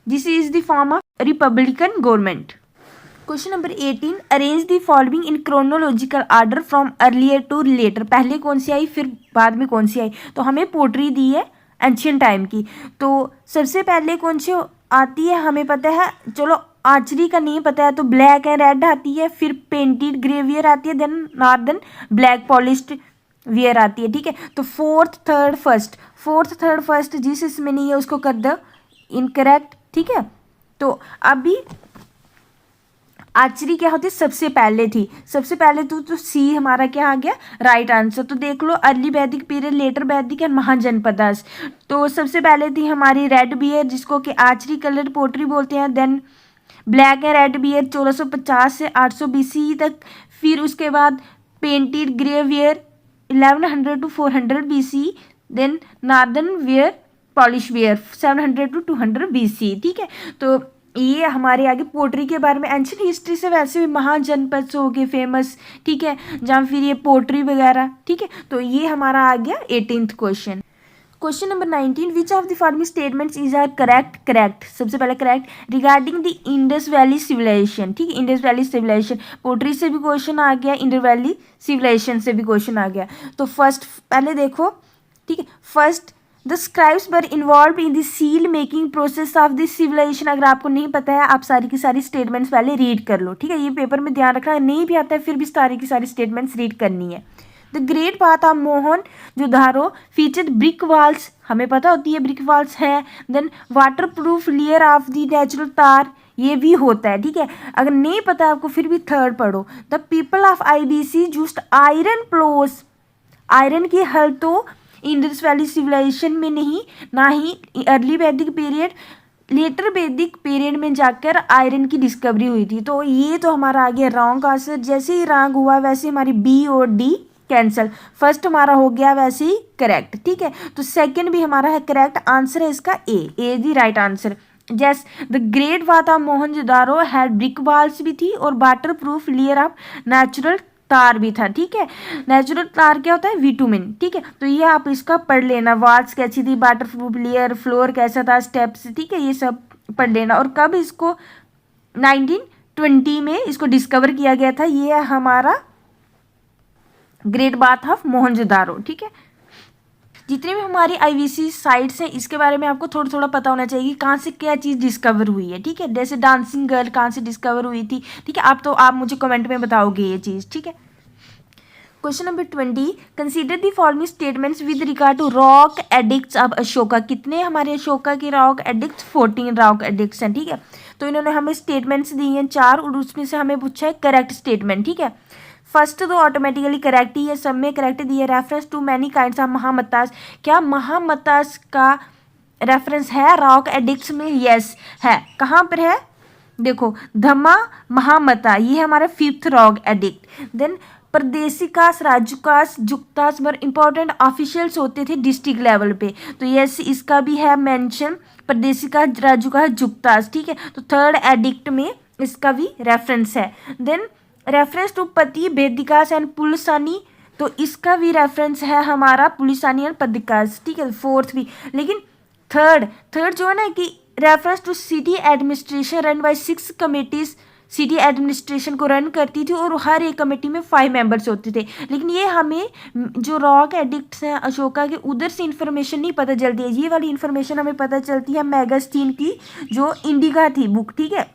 this is the form of republican government. Question number 18, arrange the following in chronological order from earlier to later. पहले कौन सी आई फिर बाद में कौन सी आई, तो हमें पोट्री दी है एंशियंट टाइम की. तो सबसे पहले कौन सी आती है हमें पता है, चलो आर्चरी का नहीं पता है, तो ब्लैक एंड रेड आती है, फिर पेंटेड ग्रे वियर आती है, then northern black polished ware आती है. ठीक है, तो फोर्थ थर्ड फर्स्ट जिस इसमें नहीं है उसको कर दो इनकरेक्ट. ठीक है, तो अभी आर्चरी क्या होती है, सबसे पहले थी, सबसे पहले तो सी हमारा क्या आ गया, राइट आंसर। तो देख लो अर्ली वैदिक पीरियड, लेटर वैदिक एंड महाजनपदास। तो सबसे पहले थी हमारी रेड बियर जिसको कि आर्चरी कलर पोट्री बोलते हैं। Then black and red ware 1450 से 800 BCE तक। फिर उसके बाद painted grey ware 1100 to 400 BCE। Then northern ware polish ware 700 to 200 BCE। ठीक है, तो ये हमारे आगे पोट्री के बारे में। एंशियंट हिस्ट्री से वैसे भी महाजनपद हो गए फेमस, ठीक है, जहाँ फिर ये पोट्री वगैरह। ठीक है, तो ये हमारा आ गया 18th question. Question number 19, which of the following statements is are correct. सबसे पहले correct regarding the Indus valley civilisation. ठीक है, इंडस वैली सिविलाइजेशन, पोट्री से भी क्वेश्चन आ गया, इंडस वैली सिविलाइजेशन से भी क्वेश्चन आ गया। तो फर्स्ट पहले देखो, ठीक है, first the scribes were involve in the seal making process of this civilisation. अगर आपको नहीं पता है आप सारी की सारी स्टेटमेंट्स पहले रीड कर लो। ठीक है, ये पेपर में ध्यान रखना, नहीं भी आता है फिर भी सारी की सारी स्टेटमेंट्स रीड करनी है। The great bath of Mohenjodaro feature brick walls, हमें पता होती है ब्रिक वॉल्स है। Then water proof layer of the natural tar, ये भी होता है। ठीक है, अगर नहीं पता आपको फिर भी थर्ड पढ़ो। The people of IBC used iron ploughs, iron की हल तो इंडस वैली सिविलाइजेशन में नहीं, ना ही early Vedic period, later Vedic period में जाकर आयरन की डिस्कवरी हुई थी। तो ये तो हमारा आ गया रॉन्ग आंसर। जैसे ही रॉन्ग हुआ वैसे हमारी बी और डी कैंसल। फर्स्ट हमारा हो गया वैसे ही करेक्ट। ठीक है, तो सेकंड भी हमारा है करेक्ट, आंसर है इसका ए दी राइट आंसर। जैस the great bath of Mohenjodaro had brick walls भी थी और water proof layer of natural तार भी था। ठीक है, नेचुरल तार क्या होता है, विटामिन। ठीक है, तो ये आप इसका पढ़ लेना, वॉल्स कैसी थी, वाटर प्रूफ लेयर, फ्लोर कैसा था, स्टेप्स, ठीक है, ये सब पढ़ लेना। और कब इसको 1920 में इसको डिस्कवर किया गया था, ये है हमारा ग्रेट बाथ ऑफ मोहनजोदारो। ठीक है, जितने भी हमारी IBC साइट्स हैं इसके बारे में आपको थोड़ा थोड़ा पता होना चाहिए कि कहाँ से क्या चीज़ डिस्कवर हुई है। ठीक है, जैसे डांसिंग गर्ल कहाँ से डिस्कवर हुई थी। ठीक है, आप मुझे कमेंट में बताओगे ये चीज़। ठीक है, question number 20, consider the following statements with regard to rock edicts of Ashoka. कितने हमारे अशोका के रॉक एडिक्ट्स, 14 रॉक एडिक्ट्स हैं। ठीक है, तो इन्होंने हमें स्टेटमेंट्स दी हैं 4 और उसमें से हमें पूछा है करेक्ट स्टेटमेंट। ठीक है, फर्स्ट तो ऑटोमेटिकली करेक्ट ही है, सब में करेक्ट दी है। Reference to many kinds of mahamatas, क्या महामतास का रेफरेंस है रॉक एडिक्ट्स में? यस है। कहाँ पर है, देखो धम्मा महामता, ये है हमारा 5th रॉक एडिक्ट। देन प्रदेशिकास, राजुकास, जुक्तास वर इंपॉर्टेंट ऑफिशियल्स होते थे डिस्ट्रिक्ट लेवल पे, तो यस इसका भी है मेंशन, प्रदेशिका, राजुकास, जुक्तास। ठीक है, तो 3rd एडिक्ट में इसका भी रेफरेंस है। देन रेफरेंस टू पति बेदिकास एंड पुलिसानी, तो इसका भी रेफरेंस है हमारा पुलिसानी एंड पदिकास। ठीक है, 4th भी, लेकिन थर्ड जो है ना कि reference to city administration run by 6 committees, city administration को रन करती थी और हर एक कमेटी में 5 मेंबर्स होते थे। लेकिन ये हमें जो रॉक एडिक्ट्स हैं अशोका के, उधर से इन्फॉर्मेशन नहीं पता चलती है, ये वाली इन्फॉर्मेशन हमें पता चलती है मेगास्थीन की, जो इंडिका थी बुक। ठीक है,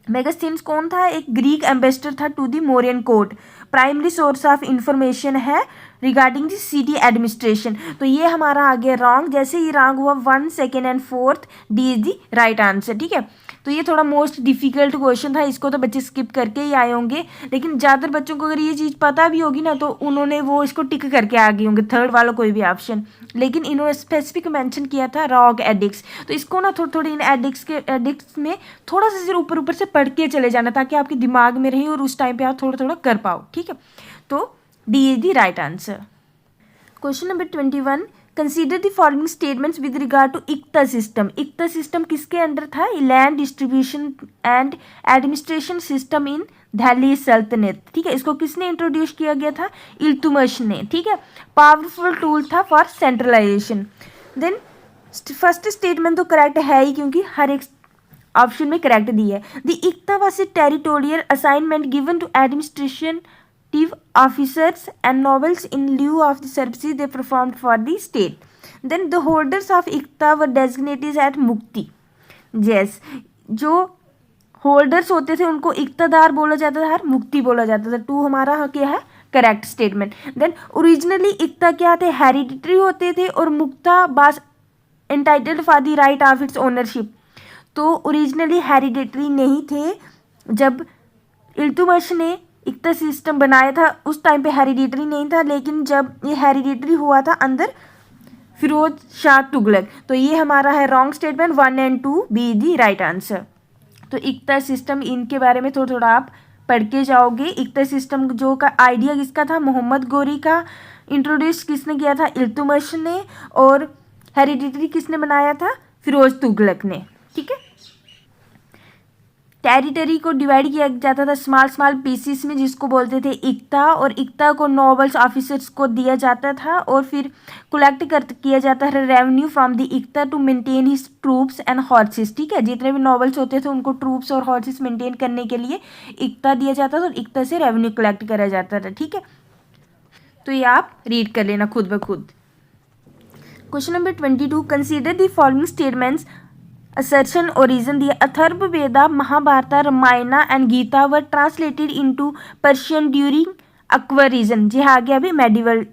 मेगास्थीन्स कौन था, एक ग्रीक एम्बेसडर था to the Mauryan court. Primary source of information है रिगार्डिंग द सिटी एडमिनिस्ट्रेशन। तो ये हमारा आ गया रॉन्ग। जैसे ही रॉन्ग हुआ 1, 2 and 4th, D is the right answer. ठीक है, तो ये थोड़ा मोस्ट डिफिकल्ट क्वेश्चन था, इसको तो बच्चे स्किप करके ही आए होंगे, लेकिन ज़्यादातर बच्चों को अगर ये चीज़ पता भी होगी ना तो उन्होंने वो इसको टिक करके आ गए होंगे, 3rd वाला कोई भी ऑप्शन। लेकिन इन्होंने स्पेसिफिक मेंशन किया था रॉक एडिक्ट्स, तो इसको ना थोड़ी इन एडिक्ट्स में थोड़ा सा सिर्फ ऊपर से पढ़ के चले जाना ताकि आपके दिमाग में रहे और उस टाइम पे आप थोड़ा कर पाओ। ठीक है, तो D is the right answer. Question number 21, consider the following statements with regard to iqta system. इक्ता सिस्टम किसके अंडर था, land distribution and administration system in Delhi Sultanate. ठीक है, इसको किसने इंट्रोड्यूस किया गया था, इल्तुतमिश ने। ठीक है, पावरफुल टूल था for centralisation. Then first statement तो करेक्ट है ही क्योंकि हर एक ऑप्शन में करेक्ट दी है। The iqta was a territorial assignment given to administration officers and nobles in lieu of the services they performed for the state. Then the holders of Ikta were designated as Mukti. Yes, जो होल्डर्स होते थे उनको इक्तादार बोला जाता था, मुक्ति बोला जाता था। 2 हमारा क्या है, करेक्ट स्टेटमेंट। देन ओरिजिनली इक्ता क्या थे, हेरिडिटरी होते थे और मुक्ता बास entitled for the right of its ownership. तो ओरिजिनली हेरिडेटरी नहीं थे। जब इल्तुतमिश ने इक्ता सिस्टम बनाया था उस टाइम पे हेरिडेटरी नहीं था, लेकिन जब ये हेरिडेटरी हुआ था अंदर फिरोज शाह तुगलक। तो ये हमारा है wrong statement, 1 and 2 be the right answer. तो इक्ता सिस्टम इनके बारे में थोड़ा थोड़ा आप पढ़ के जाओगे। इक्ता सिस्टम जो का आइडिया किसका था, मोहम्मद गोरी का। इंट्रोड्यूस किसने किया था, इल्तुतमिश ने। और हेरिडिटरी किसने बनाया था, फिरोज तुगलक ने। ठीक है। टेरिटरी को डिवाइड किया जाता था स्मॉल स्मॉल पीसीस में, जिसको बोलते थे इक्ता। और इक्ता को नोबल्स ऑफिसर्स को दिया जाता था और फिर कलेक्ट किया जाता है revenue from the iqta to maintain his troops and horses. ठीक है। जितने भी नोबल्स होते थे उनको ट्रूप्स और हॉर्सेस मेंटेन करने के लिए इक्ता दिया जाता था और इक्ता से रेवेन्यू कलेक्ट करा जाता था। ठीक है। तो ये आप रीड कर लेना खुद ब खुद। Question number 22, consider the following statements assertion or reason दिया। Atharvaveda, Mahabharata, Ramayana and Gita were translated into Persian during Akbarism. जी हाँ, आगे अभी मेडिवल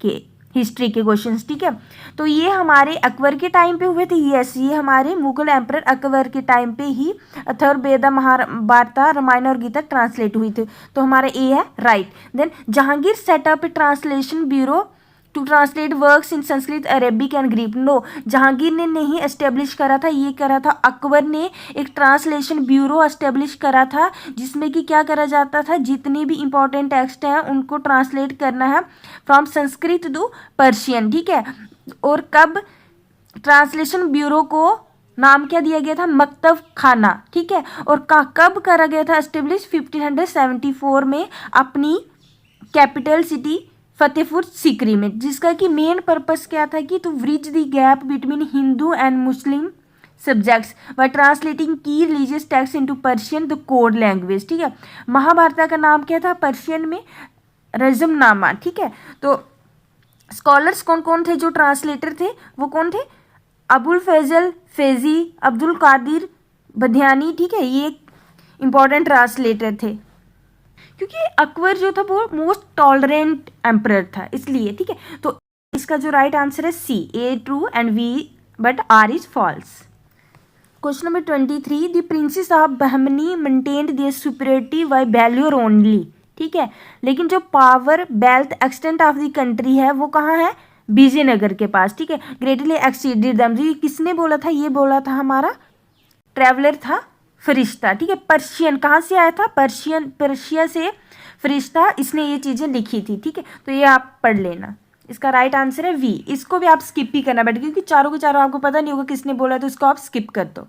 के हिस्ट्री के क्वेश्चंस। ठीक है। तो ये हमारे अकबर के टाइम पे हुए थे। यस, ये हमारे मुगल एम्परर अकबर के टाइम पे ही अथर्ववेदा, महाभारता, रामायण और गीता ट्रांसलेट हुई थी। तो हमारा ए है right. Then Jahangir set up translation bureau to translate works in Sanskrit, Arabic and Greek. No, Jahangir ने नहीं एस्टेब्लिश करा था, ये करा था अकबर ने। एक ट्रांसलेशन ब्यूरो एस्टेब्लिश करा था जिसमें कि क्या करा जाता था, जितने भी इंपॉर्टेंट टेक्स्ट हैं उनको ट्रांसलेट करना है फ्रॉम संस्कृत टू पर्शियन। ठीक है। और कब ट्रांसलेशन ब्यूरो को नाम क्या दिया गया था, मकतब खाना। ठीक है। और कब करा गया था एस्टेब्लिश, 1574 में अपनी कैपिटल सिटी फतेहपुर सीकरी में, जिसका कि मेन पर्पस क्या था कि to bridge the gap between Hindu and Muslim subjects by translating key religious text into Persian the court language. ठीक है। महाभारत का नाम क्या था पर्शियन में, रजमनामा। ठीक है। तो स्कॉलर्स कौन कौन थे जो ट्रांसलेटर थे, वो कौन थे, अबुल फैजल फैजी, अब्दुल कादिर बधियानी। ठीक है। ये इंपॉर्टेंट ट्रांसलेटर थे क्योंकि अकबर जो था वो मोस्ट टॉलरेंट एम्परर था इसलिए। ठीक है। तो इसका जो राइट आंसर है C, A true and B but R is false. Question number 23, the princes of Bahmani maintained their superiority by valour only. ठीक है। लेकिन जो power wealth extent of the country है वो कहाँ है, विजयनगर के पास। ठीक है। Greatly exceeded them. ये किसने बोला था, ये बोला था हमारा ट्रैवलर था फरिश्ता। ठीक है। पर्शियन कहाँ से आया था, पर्शिया से फरिश्ता, इसने ये चीज़ें लिखी थी। ठीक है। तो ये आप पढ़ लेना। इसका राइट आंसर है वी। इसको भी आप स्किप ही करना बेटा, क्योंकि चारों के चारों आपको पता नहीं होगा किसने बोला, तो इसको आप स्किप कर दो।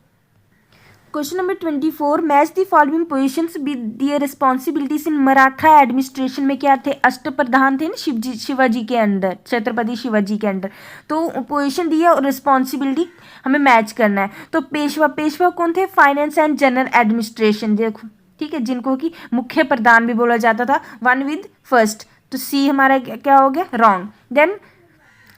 Question number 24, match the following positions with their responsibilities in Maratha administration में क्या थे, अष्टप्रधान थे ना शिवाजी के अंडर, छत्रपति शिवाजी के अंडर। तो पोजीशन दी है और रिस्पॉन्सिबिलिटी हमें मैच करना है। तो पेशवा कौन थे, फाइनेंस एंड जनरल एडमिनिस्ट्रेशन। देखो ठीक है, जिनको कि मुख्य प्रधान भी बोला जाता था, 1 with फर्स्ट। तो सी हमारा क्या हो गया, रॉन्ग। देन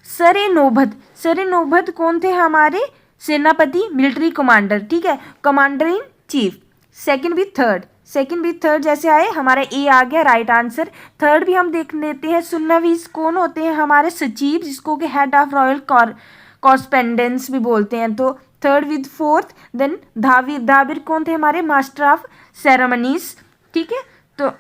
सर ए नौबत कौन थे, हमारे सेनापति, मिलिट्री कमांडर। ठीक है, commander in chief. Second with third जैसे आए, हमारा ए आ गया राइट आंसर। थर्ड भी हम देख लेते हैं, सुन्नावीस कौन होते हैं, हमारे सचिव, जिसको कि हेड ऑफ रॉयल कॉरस्पेंडेंस भी बोलते हैं। तो थर्ड विद फोर्थ। देन धाबिर कौन थे, हमारे मास्टर ऑफ सेरेमनीज। ठीक है, तो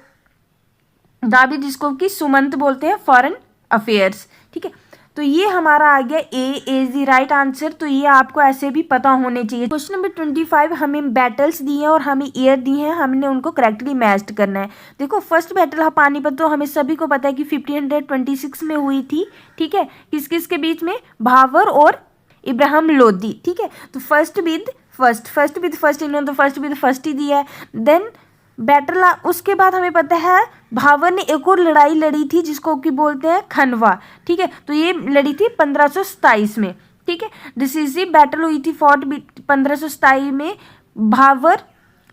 धाबिर जिसको कि सुमंत बोलते हैं, फॉरेन अफेयर्स। ठीक है, तो ये हमारा आ गया ए इज द राइट आंसर। तो ये आपको ऐसे भी पता होने चाहिए। क्वेश्चन नंबर 25, हमें बैटल्स दी हैं और हमें ईयर दी हैं, हमने उनको करेक्टली मैच्ड करना है। देखो फर्स्ट बैटल पानीपत तो हमें सभी को पता है कि 1526 में हुई थी। ठीक है, किस किस के बीच में, भावर और इब्राहिम लोदी। ठीक है, तो फर्स्ट विद फर्स्ट इन्होंने तो फर्स्ट विद फर्स्ट ही दिया है। देन बैटल, उसके बाद हमें पता है भावर ने एक और लड़ाई लड़ी थी जिसको कि बोलते हैं खनवा। ठीक है, तो ये लड़ी थी 1527 में। ठीक है, डिसिसिव बैटल हुई थी फॉर्ट 1527 में, भावर,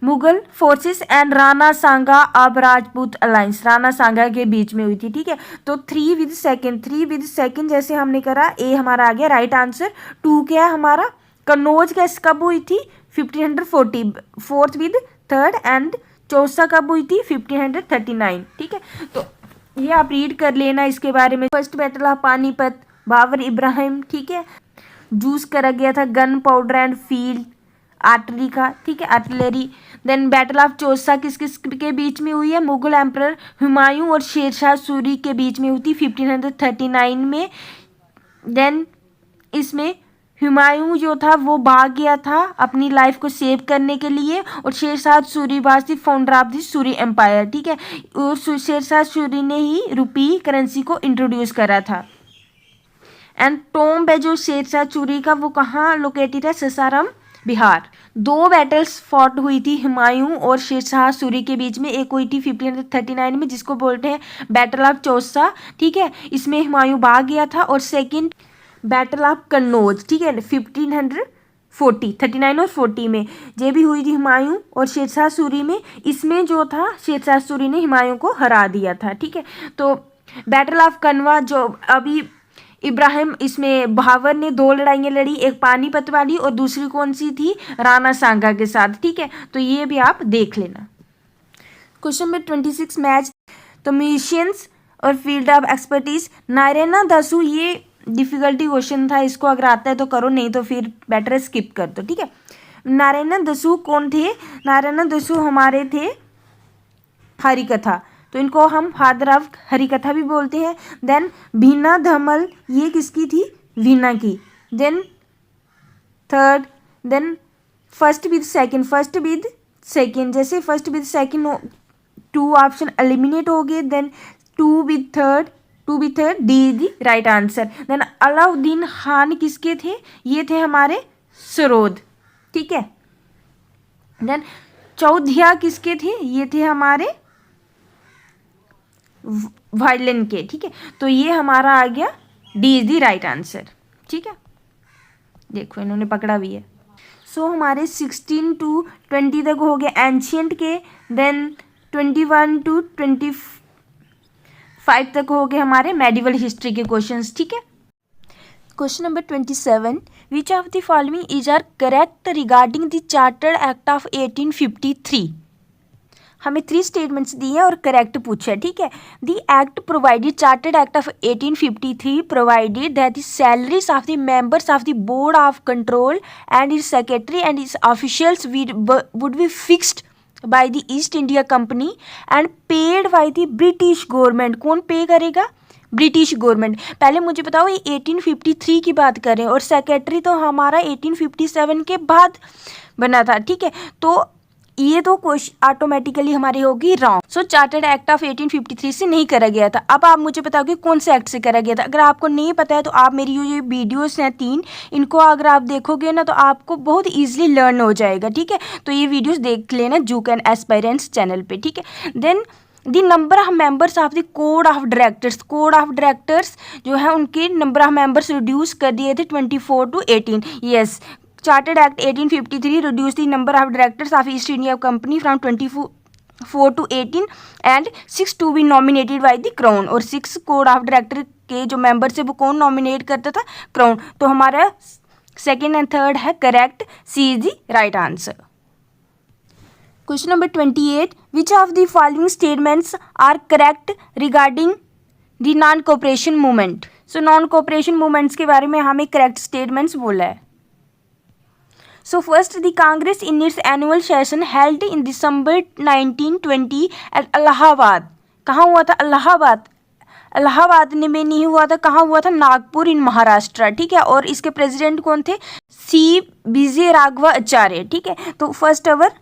मुगल फोर्सेस एंड राणा सांगा अब राजपूत अलायंस, राणा सांगा के बीच में हुई थी। ठीक है, तो 3 with सेकेंड जैसे हमने करा, ए हमारा आ गया राइट आंसर। 2 क्या है हमारा, कन्नौज कैसे कब हुई थी, 1540। Fourth with third and Chausa कब हुई थी, 1539। ठीक है, तो ये आप रीड कर लेना इसके बारे में। फर्स्ट बैटल ऑफ पानीपत, भावर इब्राहिम। ठीक है, जूस करा गया था gun powder and field artery का, ठीक है, artillery. Then battle of Chausa किस किस के बीच में हुई है? मुगल एम्परर हुमायूं और शेरशाह सूरी के बीच में हुई थी 1539 में। देन इसमें हुमायूं जो था वो भाग गया था अपनी लाइफ को सेव करने के लिए, और Sher Shah Suri was the founder of the Suri empire, ठीक है, और शेरशाह सूरी ने ही रुपी करेंसी को इंट्रोड्यूस करा था। एंड टॉम्ब है जो शेरशाह सूरी का वो कहाँ लोकेटेड है? सासाराम, बिहार। 2 बैटल्स फॉट हुई थी हुमायूं और शेरशाह सूरी के बीच में। एक हुई थी 1539 में जिसको बोलते हैं बैटल ऑफ चौसा, ठीक है, इसमें हुमायूं भाग गया था। और सेकंड बैटल ऑफ कन्नौज, ठीक है, 1540, 39 और 40 में ये भी हुई थी हुमायूं और शेरशाह सूरी में। इसमें जो था शेरशाह सूरी ने हुमायूं को हरा दिया था, ठीक है। तो बैटल ऑफ कनवा जो अभी इब्राहिम इसमें बहावर ने 2 लड़ाइयाँ लड़ी, एक पानीपत वाली और दूसरी कौन सी थी? राणा सांगा के साथ, ठीक है। तो ये भी आप देख लेना। क्वेश्चन नंबर 26 मैच तो म्यूजिशियंस और फील्ड ऑफ एक्सपर्टीज। नारायणा दसू, ये डिफिकल्टी क्वेश्चन था, इसको अगर आता है तो करो, नहीं तो फिर बेटर स्किप कर दो, ठीक है। नारायणा दसू कौन थे? नारायणा दसू हमारे थे हरिकथा, तो इनको हम फादर ऑफ हरिकथा भी बोलते हैं। देन भीना धमल, ये किसकी थी? वीना की। Then third, then first with second, जैसे first with second 2 option eliminate हो गए। Then 2 with third D is the right answer. Then Alauddin Khan किसके थे? ये थे हमारे सरोद, ठीक है। देन चौधिया किसके थे? ये थे हमारे वायलिन के, ठीक है। तो ये हमारा आ गया D is the right answer, ठीक है। देखो इन्होंने पकड़ा भी है। सो हमारे 16 to 20 तक हो गए एंशियंट के। देन 21 to 25 तक हो गए हमारे मेडिवल हिस्ट्री के क्वेश्चंस, ठीक है। Question number 27, which of the following is are correct regarding the chartered act of 1853। हमें 3 स्टेटमेंट्स दिए हैं और करेक्ट पूछा है, ठीक है। The act provided, chartered act of 1853 provided that the salaries of the members of the board of control and it's secretary and it's officials would be fixed by the east India company and paid by the British government. कौन पे करेगा? British government. पहले मुझे बताओ ये 1853 की बात करें और सेक्रेटरी तो हमारा 1857 के बाद बना था, ठीक है। तो ये तो क्वेश्चन ऑटोमेटिकली हमारी होगी wrong. So chartered act of 1853 से नहीं करा गया था। अब आप मुझे बताओगे कौन से एक्ट से करा गया था। अगर आपको नहीं पता है तो आप मेरी ये वीडियोस हैं 3, इनको अगर आप देखोगे ना तो आपको बहुत इजीली लर्न हो जाएगा, ठीक है। तो ये वीडियोस देख लेना जूक एंड एस्पायरेंट्स चैनल पे, ठीक है। Then the number of members of the court of directors जो है उनके नंबर ऑफ मेंबर्स रिड्यूस कर दिए थे 24 to 18। Yes, chartered act 1853 reduced the number of directors of East India Company from 24 to 18 and 6 to be nominated by the crown। और 6 कोड ऑफ डायरेक्टर के जो मेंबर्स है वो कौन नॉमिनेट करता था? क्राउन। तो हमारा सेकेंड एंड थर्ड है correct, C is the right answer. Question number 28, which of the following statements are correct regarding the non cooperation movement. So non cooperation movements के बारे में हमें करेक्ट स्टेटमेंट्स बोला है। So first, the Congress in its annual session held in December 1920 at Allahabad। कहाँ हुआ था? इलाहाबाद में नहीं हुआ था, कहाँ हुआ था? नागपुर इन महाराष्ट्र, ठीक है। और इसके प्रेसिडेंट कौन थे? सी विजय राघवाचार्य, ठीक है। तो first our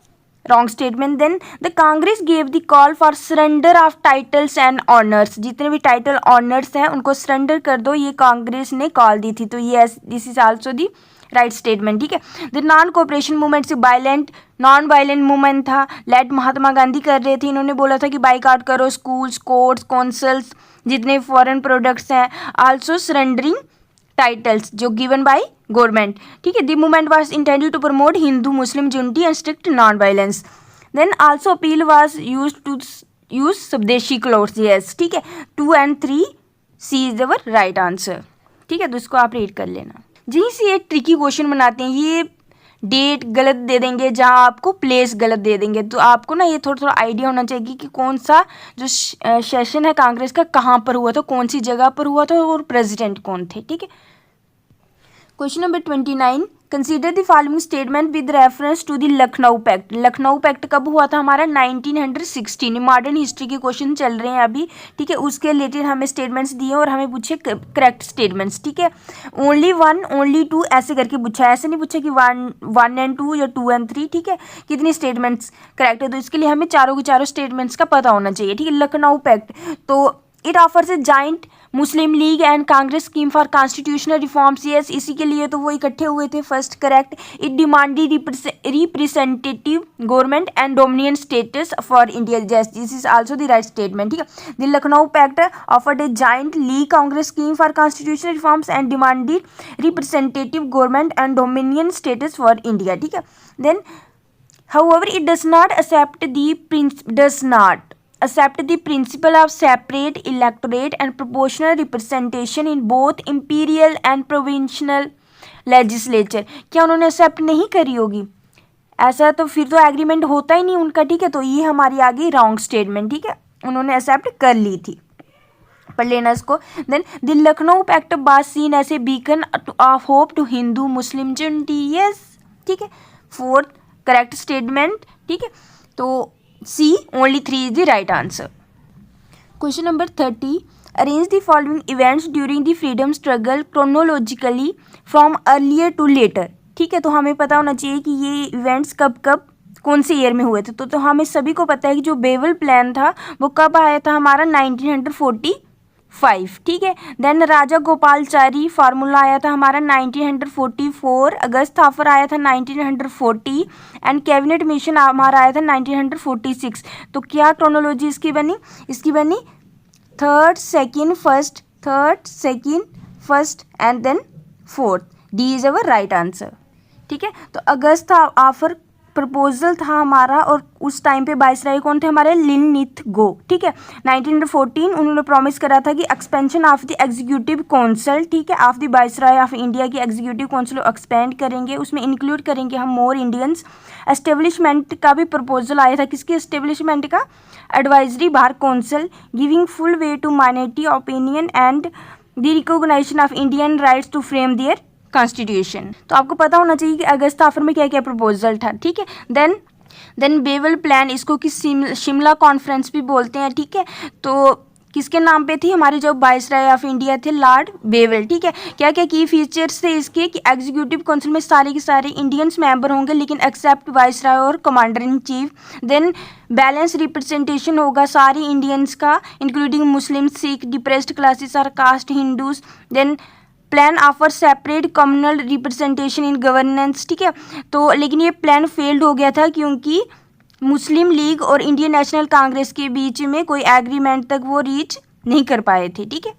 wrong statement. Then the Congress gave the call for surrender of titles and honours. जितने भी टाइटल ऑनर्स हैं उनको सरेंडर कर दो, ये कांग्रेस ने कॉल दी थी। तो yes, this is also the right statement, ठीक है। द नॉन कोऑपरेशन मूवमेंट से नॉन वायलेंट मूवमेंट था, लेड महात्मा गांधी कर रहे थे। इन्होंने बोला था कि बाइकआउट करो स्कूल्स, कोर्ट्स, कौंसल्स, जितने फॉरेन प्रोडक्ट्स हैं, आल्सो सरेंडरिंग टाइटल्स जो गिवन बाय गवर्नमेंट, ठीक है। The movement was intended to promote Hindu Muslim unity and strict non violence. Then also appeal was use swadeshi clothes, yes, ठीक है। 2 and 3 C is our right answer, ठीक है। तो इसको आप रीड कर लेना। जी से एक ट्रिकी क्वेश्चन बनाते हैं, ये डेट गलत दे देंगे जहाँ आपको प्लेस गलत दे देंगे। तो आपको ना ये थोड़ा आइडिया होना चाहिए कि कौन सा जो सेशन है कांग्रेस का कहाँ पर हुआ था, कौन सी जगह पर हुआ था और प्रेसिडेंट कौन थे, ठीक है। Question number 29, consider the following statement with reference to the Lucknow pact. Lucknow pact कब हुआ था हमारा 1916। मॉडर्न हिस्ट्री के क्वेश्चन चल रहे हैं अभी, ठीक है, उसके रिलेटेड हमें स्टेटमेंट्स दिए और हमें पूछे करेक्ट स्टेटमेंट्स, ठीक है। ओनली वन, ओनली टू ऐसे करके पूछा है, ऐसे नहीं पूछा कि वन एंड टू या 2 and 3, ठीक है। कितनी स्टेटमेंट्स करेक्ट है, तो इसके लिए हमें चारों के चारों स्टेटमेंट्स का पता होना चाहिए, ठीक है। लखनऊ पैक्ट, तो it offers a joint Muslim league and Congress scheme for constitutional reforms. Yes, इसी के लिए तो वो इकट्ठे हुए थे, first correct. It demanded representative government and dominion status for India, this is also the right statement, ठीक है। The Lucknow pact offered a joint league Congress scheme for constitutional reforms and demanded representative government and dominion status for India, ठीक है। Then however it does not accept the principle of separate electorate and proportional representation in both imperial and provincial legislature। क्या उन्होंने एक्सेप्ट नहीं करी होगी? ऐसा तो फिर तो एग्रीमेंट होता ही नहीं उनका, ठीक है। तो ये हमारी आ गई रॉन्ग स्टेटमेंट, ठीक है, उन्होंने एक्सेप्ट कर ली थी, पढ़ लेना इसको। Then the Lucknow pact was seen as a beacon of hope to Hindu Muslim unity. Yes, ठीक है, फोर्थ करेक्ट स्टेटमेंट, ठीक है। तो C only 3 is the right answer. Question number 30, arrange the following events during the freedom struggle chronologically from earlier to later, ठीक है। तो हमें पता होना चाहिए कि ये इवेंट्स कब कब कौन से ईयर में हुए थे। तो हमें सभी को पता है कि जो बेवल प्लान था वो कब आया था हमारा 1945, ठीक है। देन राजा गोपालचारी फार्मूला आया था हमारा 1944, अगस्त ऑफर आया था 1940 एंड कैबिनेट मिशन हमारा आया था 1946। तो क्या क्रोनोलॉजी इसकी बनी? इसकी बनी third second first and then fourth. D is our right answer, ठीक है। तो अगस्त ऑफर प्रपोजल था हमारा और उस टाइम पे वाइसराय कौन थे हमारे? लिनलिथगो, ठीक है। 1914 उन्होंने प्रॉमिस करा था कि expansion of the executive council, ठीक है, of the viceroy of India की एग्जीक्यूटिव काउंसिल एक्सपेंड करेंगे, उसमें इंक्लूड करेंगे हम मोर इंडियंस। एस्टेब्लिशमेंट का भी प्रपोजल आया था, किसके एस्टेब्लिशमेंट का? Advisory bar council, giving full way to minority opinion and the recognition of Indian rights to frame their constitution. तो आपको पता होना चाहिए कि अगस्त ऑफर में क्या क्या प्रपोजल था, ठीक है। देन बेवल प्लान, इसको कि शिमला कॉन्फ्रेंस भी बोलते हैं, ठीक है। तो किसके नाम पे थी? हमारे जो वाइसराय ऑफ इंडिया थे लॉर्ड बेवल, ठीक है। क्या क्या की फीचर्स थे इसके? कि एग्जीक्यूटिव काउंसिल में सारे के सारे इंडियंस मेंबर होंगे लेकिन एक्सेप्ट वाइसराय और commander in chief. Then balance representation होगा सारी इंडियंस का including Muslim, Sikh, depressed classes और caste, Hindus. Then plan offer separate communal representation in governance, ठीक है। तो लेकिन ये प्लान फेल्ड हो गया था क्योंकि मुस्लिम लीग और इंडियन नेशनल कांग्रेस के बीच में कोई एग्रीमेंट तक वो रीच नहीं कर पाए थे, ठीक है।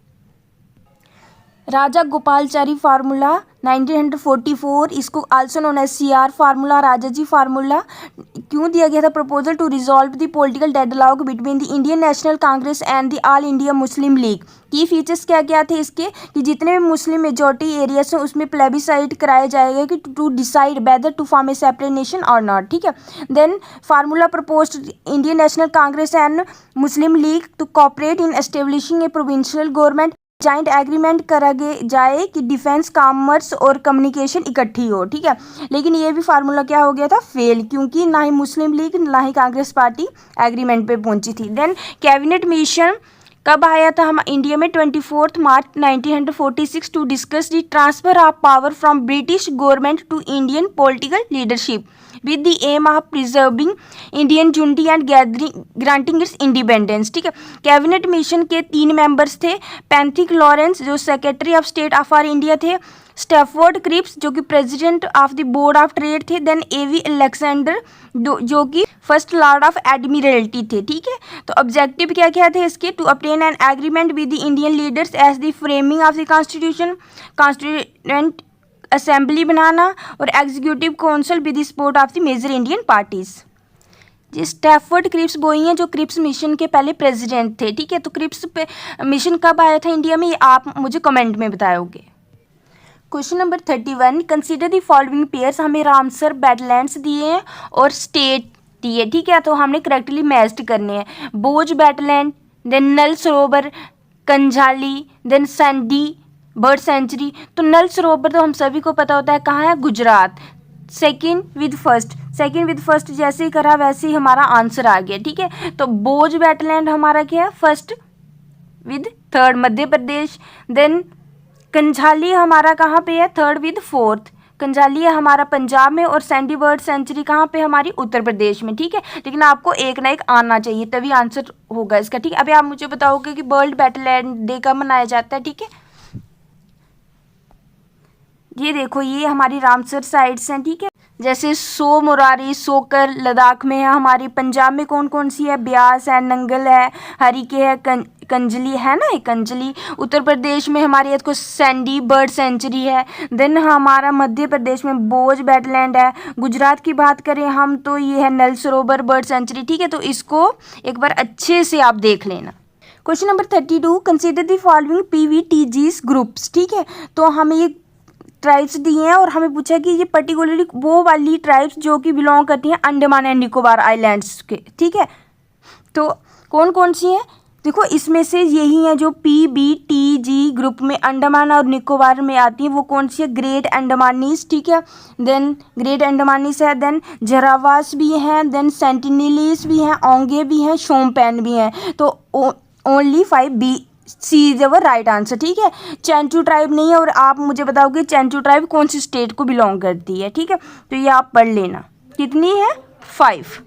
राजा गोपालचारी फार्मूला 1944, इसको also known as CR formula, Rajaji formula, क्यों दिया गया था? Proposal to resolve the political deadlock between the Indian National Congress and the All India Muslim League. Key features क्या क्या थे इसके? कि जितने भी मुस्लिम मेजॉरिटी एरियाज हैं उसमें प्लेबिसाइड कराया जाएगा कि to decide whether to form a separate nation और नॉट, ठीक है। Then formula proposed Indian National Congress and Muslim League to cooperate in establishing a provincial government. Joint agreement करा जाए कि डिफेंस, कॉमर्स और कम्युनिकेशन इकट्ठी हो, ठीक है। लेकिन ये भी फार्मूला क्या हो गया था? फेल, क्योंकि ना ही मुस्लिम लीग ना ही कांग्रेस पार्टी एग्रीमेंट पे पहुंची थी। देन कैबिनेट मिशन कब आया था हम इंडिया में? 24 March 1946 to discuss the transfer of power from British government to Indian political leadership with the aim of preserving Indian unity and granting its independence, ठीक है। कैबिनेट मिशन के 3 मेंबर्स थे, पैंथिक लॉरेंस जो सेक्रेटरी ऑफ स्टेट ऑफ आर इंडिया थे, स्टैफोर्ड क्रिप्स जो कि president of the board of trade थे, देन एवी अलेक्जेंडर जो कि फर्स्ट लॉर्ड ऑफ एडमिरल्टी थे, ठीक है। तो ऑब्जेक्टिव क्या क्या थे इसके? To obtain an agreement with the Indian leaders as the framing of the constitution, constituent assembly बनाना और executive council with the support of the major Indian parties. जी स्टैफोर्ड क्रिप्स वही हैं जो क्रिप्स मिशन के पहले प्रेसिडेंट थे, ठीक है। तो क्रिप्स मिशन कब आया था इंडिया में, ये आप मुझे कमेंट में बताओगे। Question number 31, consider the following pairs. हमें रामसर बैटलैंड्स दिए हैं और स्टेट दिए, ठीक है। तो हमने करेक्टली मैच्ड करने हैं। बोज बैटलैंड, देन नल सरोवर, कंझाली, देन संडी बर्ड सेंचुरी। तो नल सरोवर तो हम सभी को पता होता है कहाँ है, गुजरात। सेकेंड विद फर्स्ट जैसे ही करा वैसे ही हमारा आंसर आ गया, ठीक है। तो बोज वेटलैंड हमारा क्या है, first with third Madhya Pradesh. Then Kanjli हमारा कहाँ पे है, थर्ड विद फोर्थ। कंझाली है हमारा पंजाब में, और सैंडी बर्ड सेंचुरी कहाँ पे हमारी, उत्तर प्रदेश में, ठीक है। लेकिन आपको एक ना एक आना चाहिए तभी आंसर होगा इसका, ठीक है। अभी आप मुझे बताओगे कि वर्ल्ड वेटलैंड डे कब मनाया जाता है, ठीक है। ये देखो ये हमारी रामसर साइट्स हैं, ठीक है। जैसे सो मुरारी सोकर लद्दाख में है हमारी। पंजाब में कौन कौन सी है, ब्यास है, नंगल है, हरिके है, कंजली है ना, कंजली। उत्तर प्रदेश में हमारी को सैंडी बर्ड सेंचुरी है। देन हमारा मध्य प्रदेश में बोज वेटलैंड है। गुजरात की बात करें हम तो ये है नल सरोवर बर्ड सेंचुरी, ठीक है। तो इसको एक बार अच्छे से आप देख लेना। Question number 32, consider the following PVTGs groups, ठीक है। तो हमें ये ट्राइब्स दिए हैं और हमें पूछा कि ये पर्टिकुलरली वो वाली ट्राइब्स जो कि बिलोंग करती हैं अंडमान एंड निकोबार आइलैंड्स के, ठीक है। तो कौन कौन सी हैं, देखो इसमें से यही है जो PBTG ग्रुप में अंडमान और निकोबार में आती है। वो कौन सी है, ग्रेट अंडमानीज, ठीक है। देन ग्रेट अंडमानीज है, देन जरावास भी हैं, देन सेंटिनलीज भी हैं, ओंगे भी हैं, शोम्पेन भी हैं। तो only 5B C is our right answer, ठीक है। चैंचू ट्राइब नहीं है, और आप मुझे बताओगे चैंचू ट्राइब कौन सी स्टेट को बिलोंग करती है, ठीक है। तो ये आप पढ़ लेना। कितनी है, 5।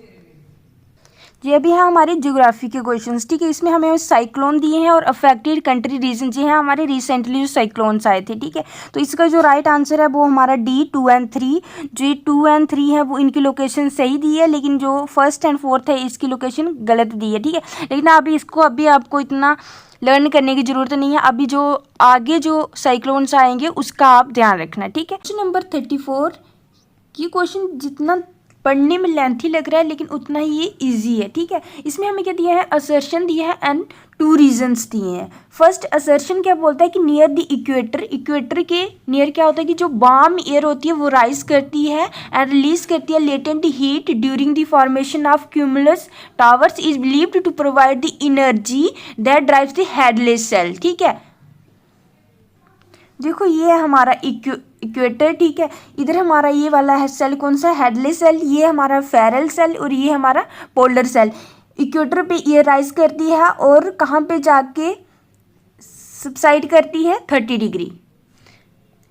ये भी है हमारे ज्योग्राफी के क्वेश्चंस, ठीक है। इसमें हमें साइक्लोन दिए हैं और अफेक्टेड कंट्री रीजन ये हैं हमारे रिसेंटली जो साइक्लोन्स आए थे, ठीक है। तो इसका जो राइट आंसर है वो हमारा D 2 and 3। जो ये 2 and 3 है वो इनकी लोकेशन सही दी है, लेकिन जो 1st and 4th है इसकी लोकेशन गलत दी है, ठीक है। लेकिन अभी आपको इतना लर्न करने की ज़रूरत नहीं है। अभी जो आगे जो साइक्लोन्स आएंगे उसका आप ध्यान रखना, ठीक है। क्वेश्चन नंबर 34, ये क्वेश्चन जितना पढ़ने में लेंथी लग रहा है लेकिन उतना ही ये इजी है, ठीक है। इसमें हमें क्या दिया है, असर्शन दिया है एंड 2 रीजन्स दिए हैं। फर्स्ट असर्शन क्या बोलता है कि नियर द इक्वेटर के नियर क्या होता है कि जो वार्म एयर होती है वो राइज करती है एंड रिलीज करती है latent heat during the formation of cumulus towers is believed to provide the energy that drives the Hadley cell, ठीक है। देखो ये है हमारा इक्वेटर, ठीक है। इधर हमारा ये वाला है सेल कौन सा, हेडलेस सेल। ये हमारा फेरल सेल और ये हमारा पोलर सेल। इक्वेटर पे ये राइज करती है और कहाँ पे जाके सबसाइड करती है, 30 degree.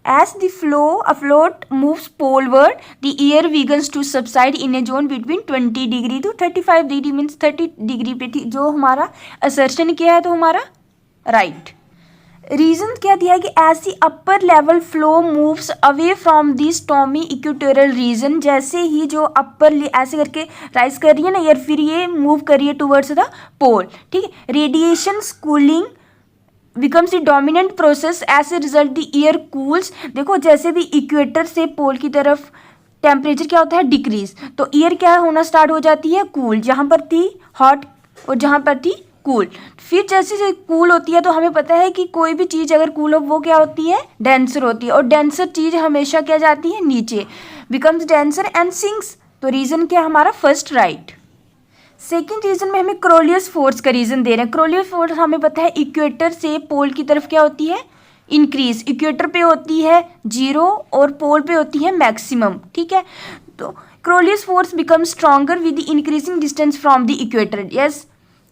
As the flow afloat moves poleward, the air begins to subside in a zone between 20 degree to 35 degree means 30 degree पे। जो हमारा असर्शन क्या है तो हमारा राइट। रीजन क्या दिया है कि ऐसी upper level flow moves away from the stormy equatorial region. जैसे ही जो अपर ऐसे करके राइज कर रही है ना एयर, फिर ये मूव कर रही है टूवर्ड्स द पोल, ठीक है। Radiation cooling becomes the dominant process, as a result the air cools. देखो जैसे भी इक्वेटर से पोल की तरफ टेम्परेचर क्या होता है, डिक्रीज, तो एयर क्या होना स्टार्ट हो जाती है, कूल। जहाँ पर थी हॉट और जहाँ पर थी कूल। फिर जैसे कूल होती है तो हमें पता है कि कोई भी चीज़ अगर कूल हो वो क्या होती है, डेंसर होती है, और डेंसर चीज़ हमेशा क्या जाती है, नीचे, बिकम्स डेंसर एंड सिंक्स। तो रीजन क्या हमारा, फर्स्ट राइट। सेकेंड रीजन में हमें क्रोलियस फोर्स का रीजन दे रहे हैं। क्रोलियस फोर्स हमें पता है इक्वेटर से पोल की तरफ क्या होती है, इंक्रीज। इक्वेटर पे होती है 0 और पोल पे होती है मैक्सिमम, ठीक है। तो Coriolis force become stronger with the increasing distance from the equator, yes,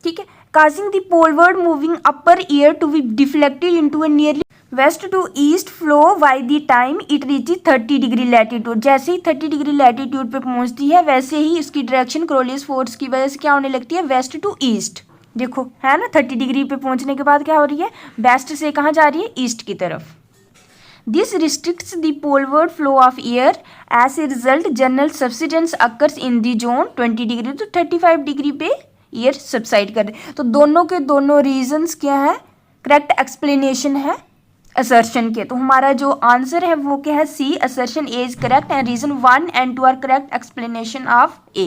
ठीक है। causing the poleward moving upper air to be deflected into a nearly west to east flow by the time it reaches 30 degree latitude. जैसे ही 30 डिग्री लैटिट्यूड पे पहुंचती है वैसे ही इसकी डायरेक्शन क्रोलियस फोर्स की वजह से क्या होने लगती है, वेस्ट टू ईस्ट। देखो है ना, 30 डिग्री पे पहुंचने के बाद क्या हो रही है, वेस्ट से कहाँ जा रही है, ईस्ट की तरफ। This restricts the poleward flow of air. As a result, general subsidence occurs in the zone 20 degree to 35 degree पे एयर सबसाइड कर रहे। तो दोनों के दोनों रीजंस क्या है, करेक्ट एक्सप्लेनेशन है असर्शन के। तो हमारा जो आंसर है वो क्या है, C, assertion A is correct and reason 1 and 2 are correct explanation of A.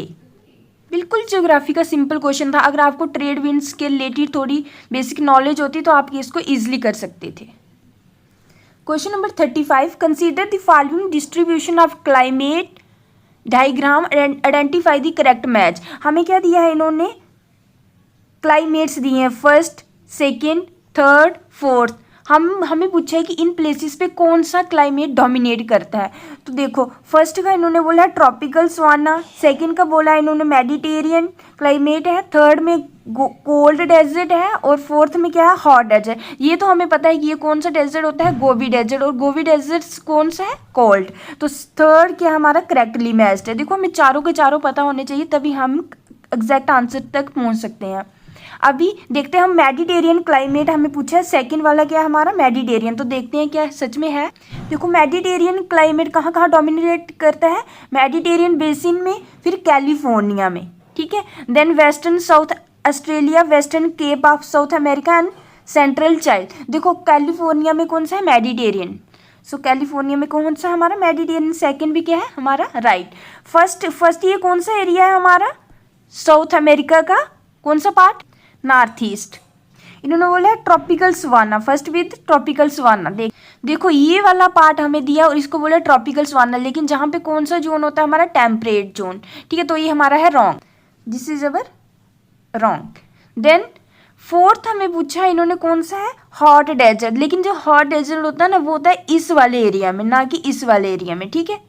बिल्कुल ज्योग्राफी का सिंपल क्वेश्चन था। अगर आपको ट्रेड विंड्स के रिलेटेड थोड़ी बेसिक नॉलेज होती तो आप इसको ईजिली कर सकते थे। Question number 35, consider the following distribution of climate diagram and identify the correct match. हमें क्या दिया है, इन्होंने क्लाइमेट्स दिए हैं, फर्स्ट, सेकेंड, थर्ड, फोर्थ। हमें पूछा है कि इन प्लेसेस पे कौन सा क्लाइमेट डोमिनेट करता है। तो देखो फर्स्ट का इन्होंने बोला है ट्रॉपिकल सवाना, सेकंड का बोला है इन्होंने मेडिटेरियन क्लाइमेट है, थर्ड में कोल्ड डेजर्ट है और फोर्थ में क्या है हॉट डेजर्ट। ये तो हमें पता है कि ये कौन सा डेजर्ट होता है, गोबी डेजर्ट, और गोबी डेजर्ट कौन सा है, कोल्ड। तो थर्ड क्या हमारा करेक्टली मैच्ड है। देखो हमें चारों के चारों पता होने चाहिए तभी हम एग्जैक्ट आंसर तक पहुंच सकते हैं। अभी देखते हैं हम मेडिटेरियन क्लाइमेट हमें पूछा है, सेकंड वाला क्या है हमारा मेडिटेरियन। तो देखते हैं क्या सच में है। देखो मेडिटेरियन क्लाइमेट कहाँ कहाँ डोमिनेट करता है, मेडिटेरियन बेसिन में, फिर कैलिफोर्निया में, ठीक है, then western South Australia, Western Cape of South America and central Chile. देखो कैलिफोर्निया में कौन सा है मेडिटेरियन, सो कैलिफोर्निया में कौन सा हमारा मेडिटेरियन, सेकंड भी क्या है हमारा राइट। फर्स्ट ये कौन सा एरिया है हमारा साउथ अमेरिका का कौन सा पार्ट, नॉर्थ ईस्ट। इन्होंने बोला है tropical savanna, first with tropical savanna. देखो ये वाला पार्ट हमें दिया और इसको बोला ट्रॉपिकल सवाना, लेकिन जहाँ पे कौन सा जोन होता है हमारा टेम्परेट जोन, ठीक है, तो ये हमारा है wrong, this is our wrong. Then fourth हमें पूछा इन्होंने कौन सा है हॉट डेजर्ट, लेकिन जो हॉट डेजर्ट होता है ना वो होता है इस वाले एरिया में, ना कि इस वाले एरिया में, ठीक है।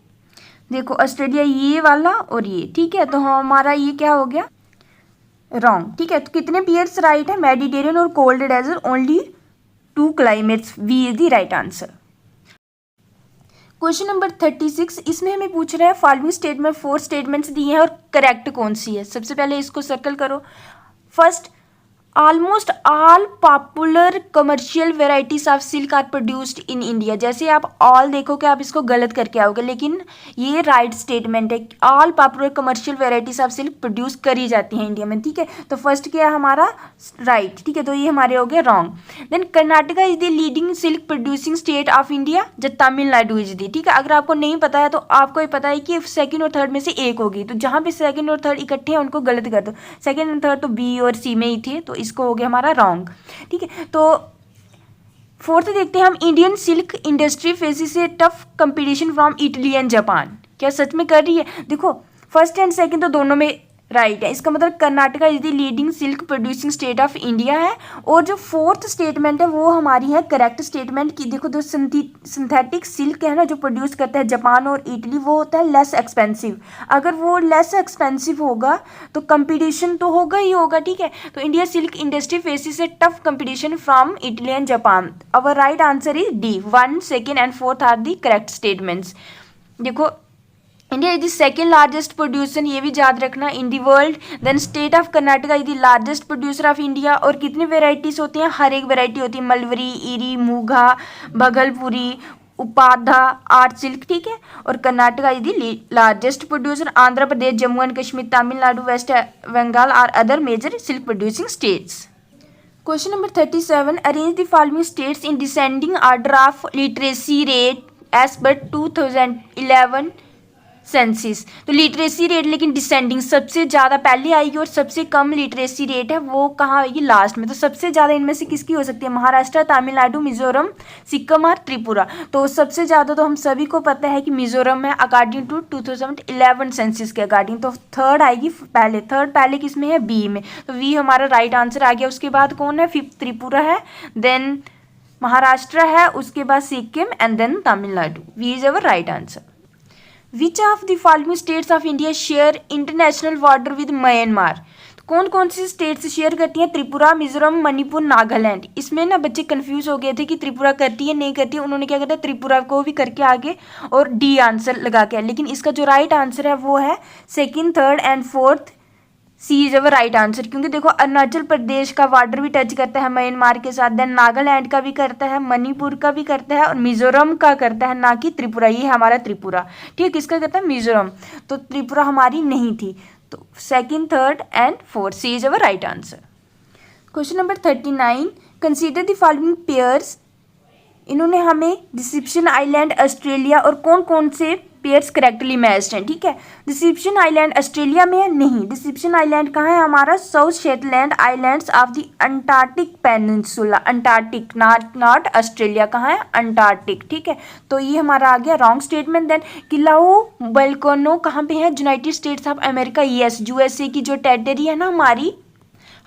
देखो ऑस्ट्रेलिया ये वाला और ये, ठीक है, तो हमारा ये क्या हो गया रॉन्ग, ठीक है। तो कितने पेयर्स राइट है, मेडिटेरियन और cold desert, only 2 climates, B is the right answer. Question number 36, इसमें हमें पूछ रहा है फॉलोइंग स्टेटमेंट 4 स्टेटमेंट्स दिए हैं और करेक्ट कौन सी है। सबसे पहले इसको सर्कल करो। First, almost all popular commercial varieties of silk are produced in India. जैसे आप ऑल देखोगे आप इसको गलत करके आओगे, लेकिन ये राइट स्टेटमेंट है, all popular commercial varieties of silk produce करी जाती हैं इंडिया में, ठीक है। तो फर्स्ट क्या है हमारा राइट, ठीक है, तो ये हमारे हो गए wrong. Then Karnataka is the leading silk producing state of India, जब तमिलनाडु इज दी, ठीक है। अगर आपको नहीं पता है तो आपको ये पता है कि सेकंड और थर्ड में से एक होगी, तो जहाँ पे सेकंड और थर्ड इकट्ठे हैं उनको गलत कर दो। सेकंड और थर्ड तो बी और सी में ही थे, तो इसको हो गया हमारा रॉन्ग, ठीक है। तो फोर्थ देखते हैं हम, Indian silk industry faces a tough competition from Italy and Japan. क्या सच में कर रही है? देखो फर्स्ट एंड सेकंड तो दोनों में राइट है, इसका मतलब Karnataka is the leading silk producing state of India है। और जो फोर्थ स्टेटमेंट है वो हमारी है करेक्ट स्टेटमेंट की। देखो जो सिंथेटिक सिल्क है ना जो प्रोड्यूस करता है जापान और इटली, वो होता है लेस एक्सपेंसिव। अगर वो लेस एक्सपेंसिव होगा तो कंपटीशन तो होगा ही होगा, ठीक है। तो India silk industry faces a tough competition from Italy and Japan. Our right answer is D, 1, 2 and 4 are the correct statements. देखो India is the second largest producer, ये भी याद रखना, in the world. Then state of Karnataka is the largest producer of India. और कितनी वेराइटीज होती हैं, हर एक वेराइटी होती है, mulberry, eri, muga, Bhagalpuri, Uppada, art silk, ठीक है। और Karnataka is the largest producer. Andhra Pradesh, Jammu and Kashmir, Tamil Nadu, West Bengal are other major silk producing states. Question number 37, arrange the following states in descending order of literacy rate as per 2011 senses. तो लिटरेसी रेट लेकिन डिसेंडिंग, सबसे ज़्यादा पहले आएगी और सबसे कम लिटरेसी रेट है वो कहाँ आएगी, लास्ट में। तो सबसे ज़्यादा इनमें से किसकी हो सकती है, महाराष्ट्र, तमिलनाडु, मिजोरम, सिक्किम और त्रिपुरा। तो सबसे ज़्यादा तो हम सभी को पता है कि मिजोरम है अकॉर्डिंग टू 2011 सेंसिस के अकॉर्डिंग। तो थर्ड आएगी पहले, थर्ड पहले किस में है, बी में, तो वी हमारा राइट आंसर आ गया। उसके बाद कौन है, फिफ्थ त्रिपुरा है, देन महाराष्ट्र है, उसके बाद Sikkim and then Tamil Nadu. We is our right answer. Which of the following states of India share international border with Myanmar. कौन कौन सी स्टेट्स शेयर करती हैं, त्रिपुरा, मिजोरम, मणिपुर, नागालैंड। इसमें ना बच्चे कंफ्यूज हो गए थे कि त्रिपुरा करती है नहीं करती है, उन्होंने क्या करता है त्रिपुरा को भी करके आगे और डी आंसर लगा के, लेकिन इसका जो राइट आंसर है वो है second, third and fourth, C is our right answer. क्योंकि देखो अरुणाचल प्रदेश का बॉर्डर भी टच करता है म्यांमार के साथ, देन नागालैंड का भी करता है, मणिपुर का भी करता है और मिजोरम का करता है, ना कि त्रिपुरा। ये हमारा त्रिपुरा, ठीक है, किसका करता है, मिजोरम। तो त्रिपुरा हमारी नहीं थी, तो second, third and fourth, C is our right answer. Question number 39, consider the following pairs. इन्होंने हमें डिसेप्शन आइलैंड, ऑस्ट्रेलिया और कौन कौन से पेयर्स करेक्टली मैच्ड हैं, ठीक है। डिसेप्शन आइलैंड ऑस्ट्रेलिया में है नहीं, डिसेप्शन आइलैंड कहाँ है हमारा, south Shetland islands of the Antarctic peninsula, Antarctic, not Australia, कहाँ है, अंटार्कटिक, ठीक है। तो ये हमारा आ गया wrong statement. Then Kilauea volcano कहाँ पे है, United States of America, yes, USA की जो टेरिटरी है ना हमारी,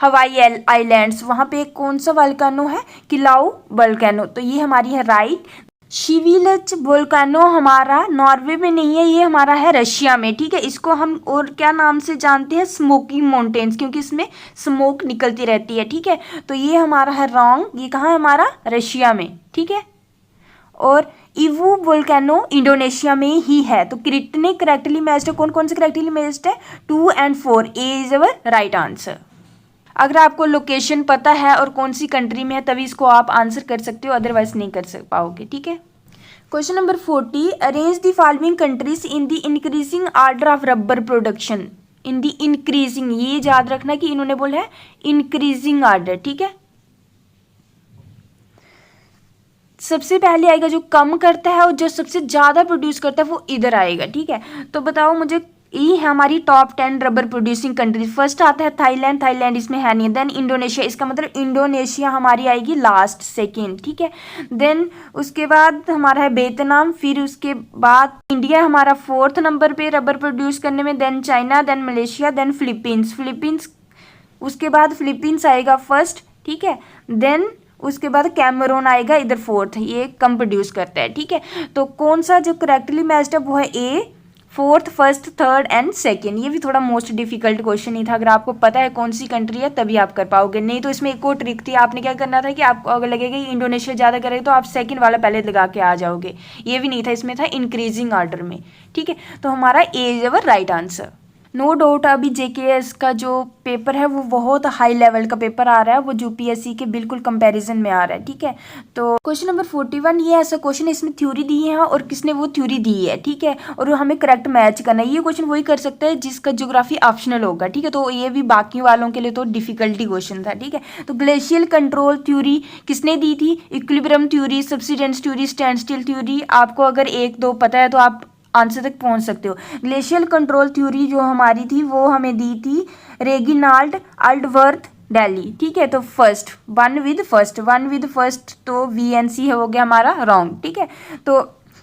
हवाई आइलैंड्स, वहाँ पे कौन सा वोल्केनो है, किलाउ वोल्केनो, तो ये हमारी है राइट। शिविलच वोल्केनो हमारा नॉर्वे में नहीं है, ये हमारा है रशिया में, ठीक है। इसको हम और क्या नाम से जानते हैं, स्मोकी माउंटेन्स, क्योंकि इसमें स्मोक निकलती रहती है, ठीक है। तो ये हमारा है रॉन्ग, ये कहाँ है हमारा, रशिया में, ठीक है। और इवू वोल्केनो इंडोनेशिया में ही है। तो कितने करेक्टली मैच्ड है, कौन कौन से करेक्टली मैच्ड है, 2 and 4, A is our right answer. अगर आपको लोकेशन पता है और कौन सी कंट्री में है तभी इसको आप आंसर कर सकते हो, अदरवाइज नहीं कर पाओगे, ठीक है। Question number 40, arrange the following countries in the increasing order of rubber production. In the increasing, ये याद रखना कि इन्होंने बोला है इंक्रीजिंग आर्डर, ठीक है। सबसे पहले आएगा जो कम करता है और जो सबसे ज़्यादा प्रोड्यूस करता है वो इधर आएगा, ठीक है। तो बताओ मुझे, ये है हमारी top 10 rubber producing countries. First आता है थाईलैंड, थाईलैंड इसमें है नहीं। देन इंडोनेशिया, इसका मतलब इंडोनेशिया हमारी आएगी लास्ट, सेकेंड, ठीक है। देन उसके बाद हमारा है वियतनाम, फिर उसके बाद इंडिया हमारा 4th नंबर पे रबर प्रोड्यूस करने में। Then China, then Malaysia, then Philippines, उसके बाद फिलीपींस आएगा फर्स्ट, ठीक है। देन उसके बाद कैमरून आएगा इधर 4th, ये कम प्रोड्यूस करता है, ठीक है। तो कौन सा जो करेक्टली मैच्ड है वो है ए, 4th, 1st, 3rd and 2nd। ये भी थोड़ा मोस्ट डिफिकल्ट क्वेश्चन ही था, अगर आपको पता है कौन सी कंट्री है तभी आप कर पाओगे, नहीं तो इसमें एक और ट्रिक थी, आपने क्या करना था कि आपको अगर लगेगा कि इंडोनेशिया ज़्यादा करेगा तो आप 2nd वाला पहले लगा के आ जाओगे, ये भी नहीं था, इसमें था इंक्रीजिंग आर्डर में, ठीक है। तो हमारा A is our right answer. No doubt अभी जेकेएस का जो पेपर है वो बहुत हाई लेवल का पेपर आ रहा है, वो यूपीएससी के बिल्कुल कंपैरिजन में आ रहा है, ठीक है। तो क्वेश्चन नंबर 41, ये ऐसा क्वेश्चन है, इसमें थ्योरी दी है और किसने वो थ्योरी दी है, ठीक है, और हमें करेक्ट मैच करना है। ये क्वेश्चन वही कर सकता है जिसका ज्योग्राफी ऑप्शनल होगा, ठीक है। तो ये भी बाकी वालों के लिए तो डिफिकल्टी क्वेश्चन था, ठीक है। तो ग्लेशियल कंट्रोल थ्योरी किसने दी थी, equilibrium theory, subsidence theory, stand still theory. आपको अगर 1-2 पता है तो आप आंसर तक पहुंच सकते हो। ग्लेशियल कंट्रोल थ्योरी जो हमारी थी वो हमें दी थी रेगिनाल्ड अल्डवर्थ डेली, ठीक है। तो फर्स्ट वन विद फर्स्ट तो VNC है, हो गया हमारा रॉन्ग, ठीक है। तो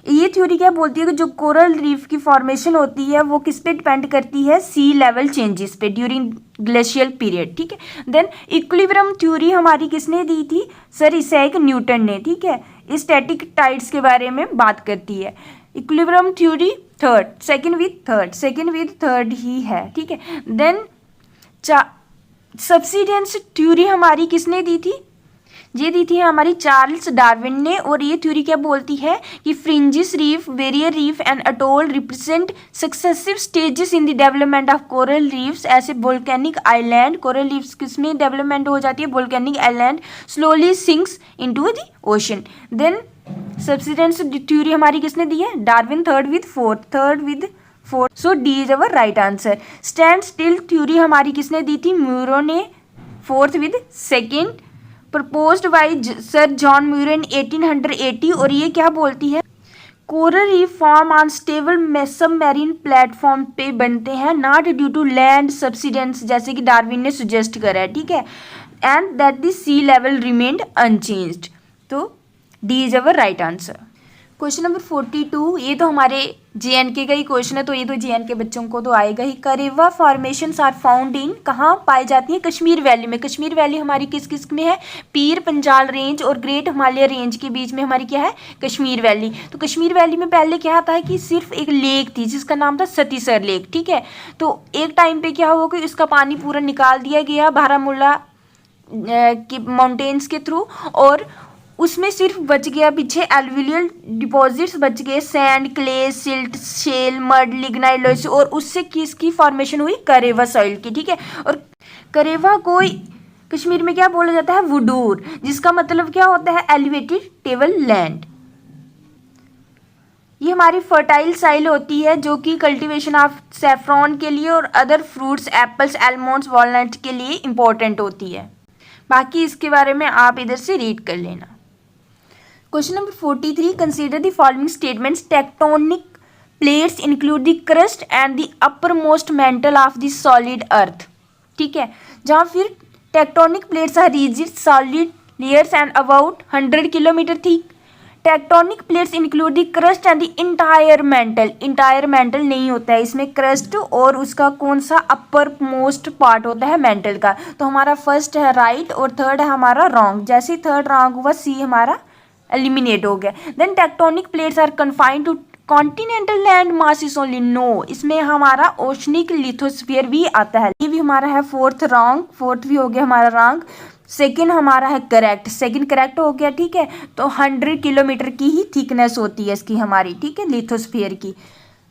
ये थ्योरी क्या बोलती है कि जो कोरल रीफ की फॉर्मेशन होती है वो किस पे डिपेंड करती है, सी लेवल चेंजेस पे ड्यूरिंग ग्लेशियल पीरियड, ठीक है। देन इक्विलिब्रियम थ्योरी हमारी किसने दी थी, सर इसैक न्यूटन ने, ठीक है। स्टैटिक टाइड्स के बारे में बात करती है। Equilibrium theory second with third ही है, ठीक है। देन सब्सिडेंस थ्योरी हमारी किसने दी थी, ये दी थी हमारी चार्ल्स डार्विन ने। और ये थ्योरी क्या बोलती है कि fringes reef, barrier reef and atoll represent successive stages in the development of coral reefs ऐसे वोल्केनिक आइलैंड। कोरल रीफ्स किसमें डेवलपमेंट हो जाती है, volcanic island slowly sinks into the ocean. Then subsidence theory हमारी किसने दी है, Darwin, third with fourth, so D is our right answer. Stand still theory हमारी किसने दी थी, म्यूरो ने, 4th with 2nd, proposed by sir John म्यूरो इन 1880। और ये क्या बोलती है, coral reef form on stable submarine platform पे बनते हैं, not due to land subsidence, जैसे कि डार्विन ने सुजेस्ट करा है, ठीक है। And that the sea level remained unchanged, तो D is our right answer. Question number 42, ये तो हमारे JNK का ही क्वेश्चन है, तो ये तो JNK बच्चों को तो आएगा ही। करेवा फॉर्मेशंस आर फाउंड इन, कहाँ पाई जाती है, कश्मीर वैली में। कश्मीर वैली हमारी किस किस में है, पीर पंजाल रेंज और ग्रेट हिमालय रेंज के बीच में हमारी क्या है, कश्मीर वैली। तो कश्मीर वैली में पहले क्या था कि सिर्फ एक लेक थी जिसका नाम था सतीसर लेक, ठीक है। तो एक टाइम पे क्या हुआ कि इसका पानी पूरा निकाल दिया गया बारामूला के माउंटेन्स के थ्रू, और उसमें सिर्फ बच गया पीछे एल्यूवियल डिपॉजिट्स बच गए, sand, clay, silt, shale, mud, lignite, और उससे किसकी फॉर्मेशन हुई, करेवा सॉइल की, ठीक है। और करेवा को कश्मीर में क्या बोला जाता है, वुडूर, जिसका मतलब क्या होता है, एलिवेटेड टेबल लैंड। ये हमारी फर्टाइल साइल होती है जो कि कल्टीवेशन ऑफ सैफ्रॉन के लिए और other fruits, apples, almonds, walnut के लिए इंपॉर्टेंट होती है। बाकी इसके बारे में आप इधर से रीड कर लेना। Question number 43, consider the following statements, tectonic plates include the crust and the upper most mantle of the solid earth, ठीक है। जहाँ फिर tectonic plates are rigid solid layers and about 100 kilometre thick, tectonic plates include the crust and the entire mantle. Entire mantle नहीं होता है इसमें, क्रस्ट और उसका कौन सा अपर मोस्ट पार्ट होता है मेंटल का। तो हमारा फर्स्ट है राइट और थर्ड है हमारा रॉन्ग। जैसे ही थर्ड रॉन्ग हुआ सी हमारा एलिमिनेट हो गया। Then tectonic plates are confined to continental land masses only. No, इसमें हमारा ओशनिक लिथोस्फीयर भी आता है। ये भी हमारा है फोर्थ रॉन्ग, फोर्थ भी हो गया हमारा रॉन्ग। सेकेंड हमारा है करेक्ट, सेकेंड करेक्ट हो गया। ठीक है, तो 100 किलोमीटर की ही थिकनेस होती है इसकी हमारी, ठीक है, लिथोस्फीयर की।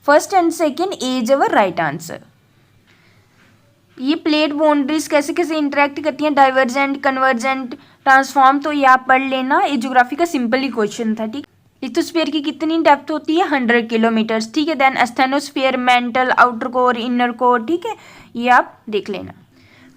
First and second is our right answer. ये प्लेट बाउंड्रीज कैसे कैसे इंटरेक्ट करती हैं, डाइवर्जेंट, कन्वर्जेंट, ट्रांसफॉर्म, तो ये आप पढ़ लेना। ये ज्योग्राफी का सिंपल ही क्वेश्चन था। ठीक, लिथोस्फीयर की कितनी डेप्थ होती है, 100 किलोमीटर। ठीक है, then asthenosphere, mantle, outer core, inner core. ठीक है, ये आप देख लेना।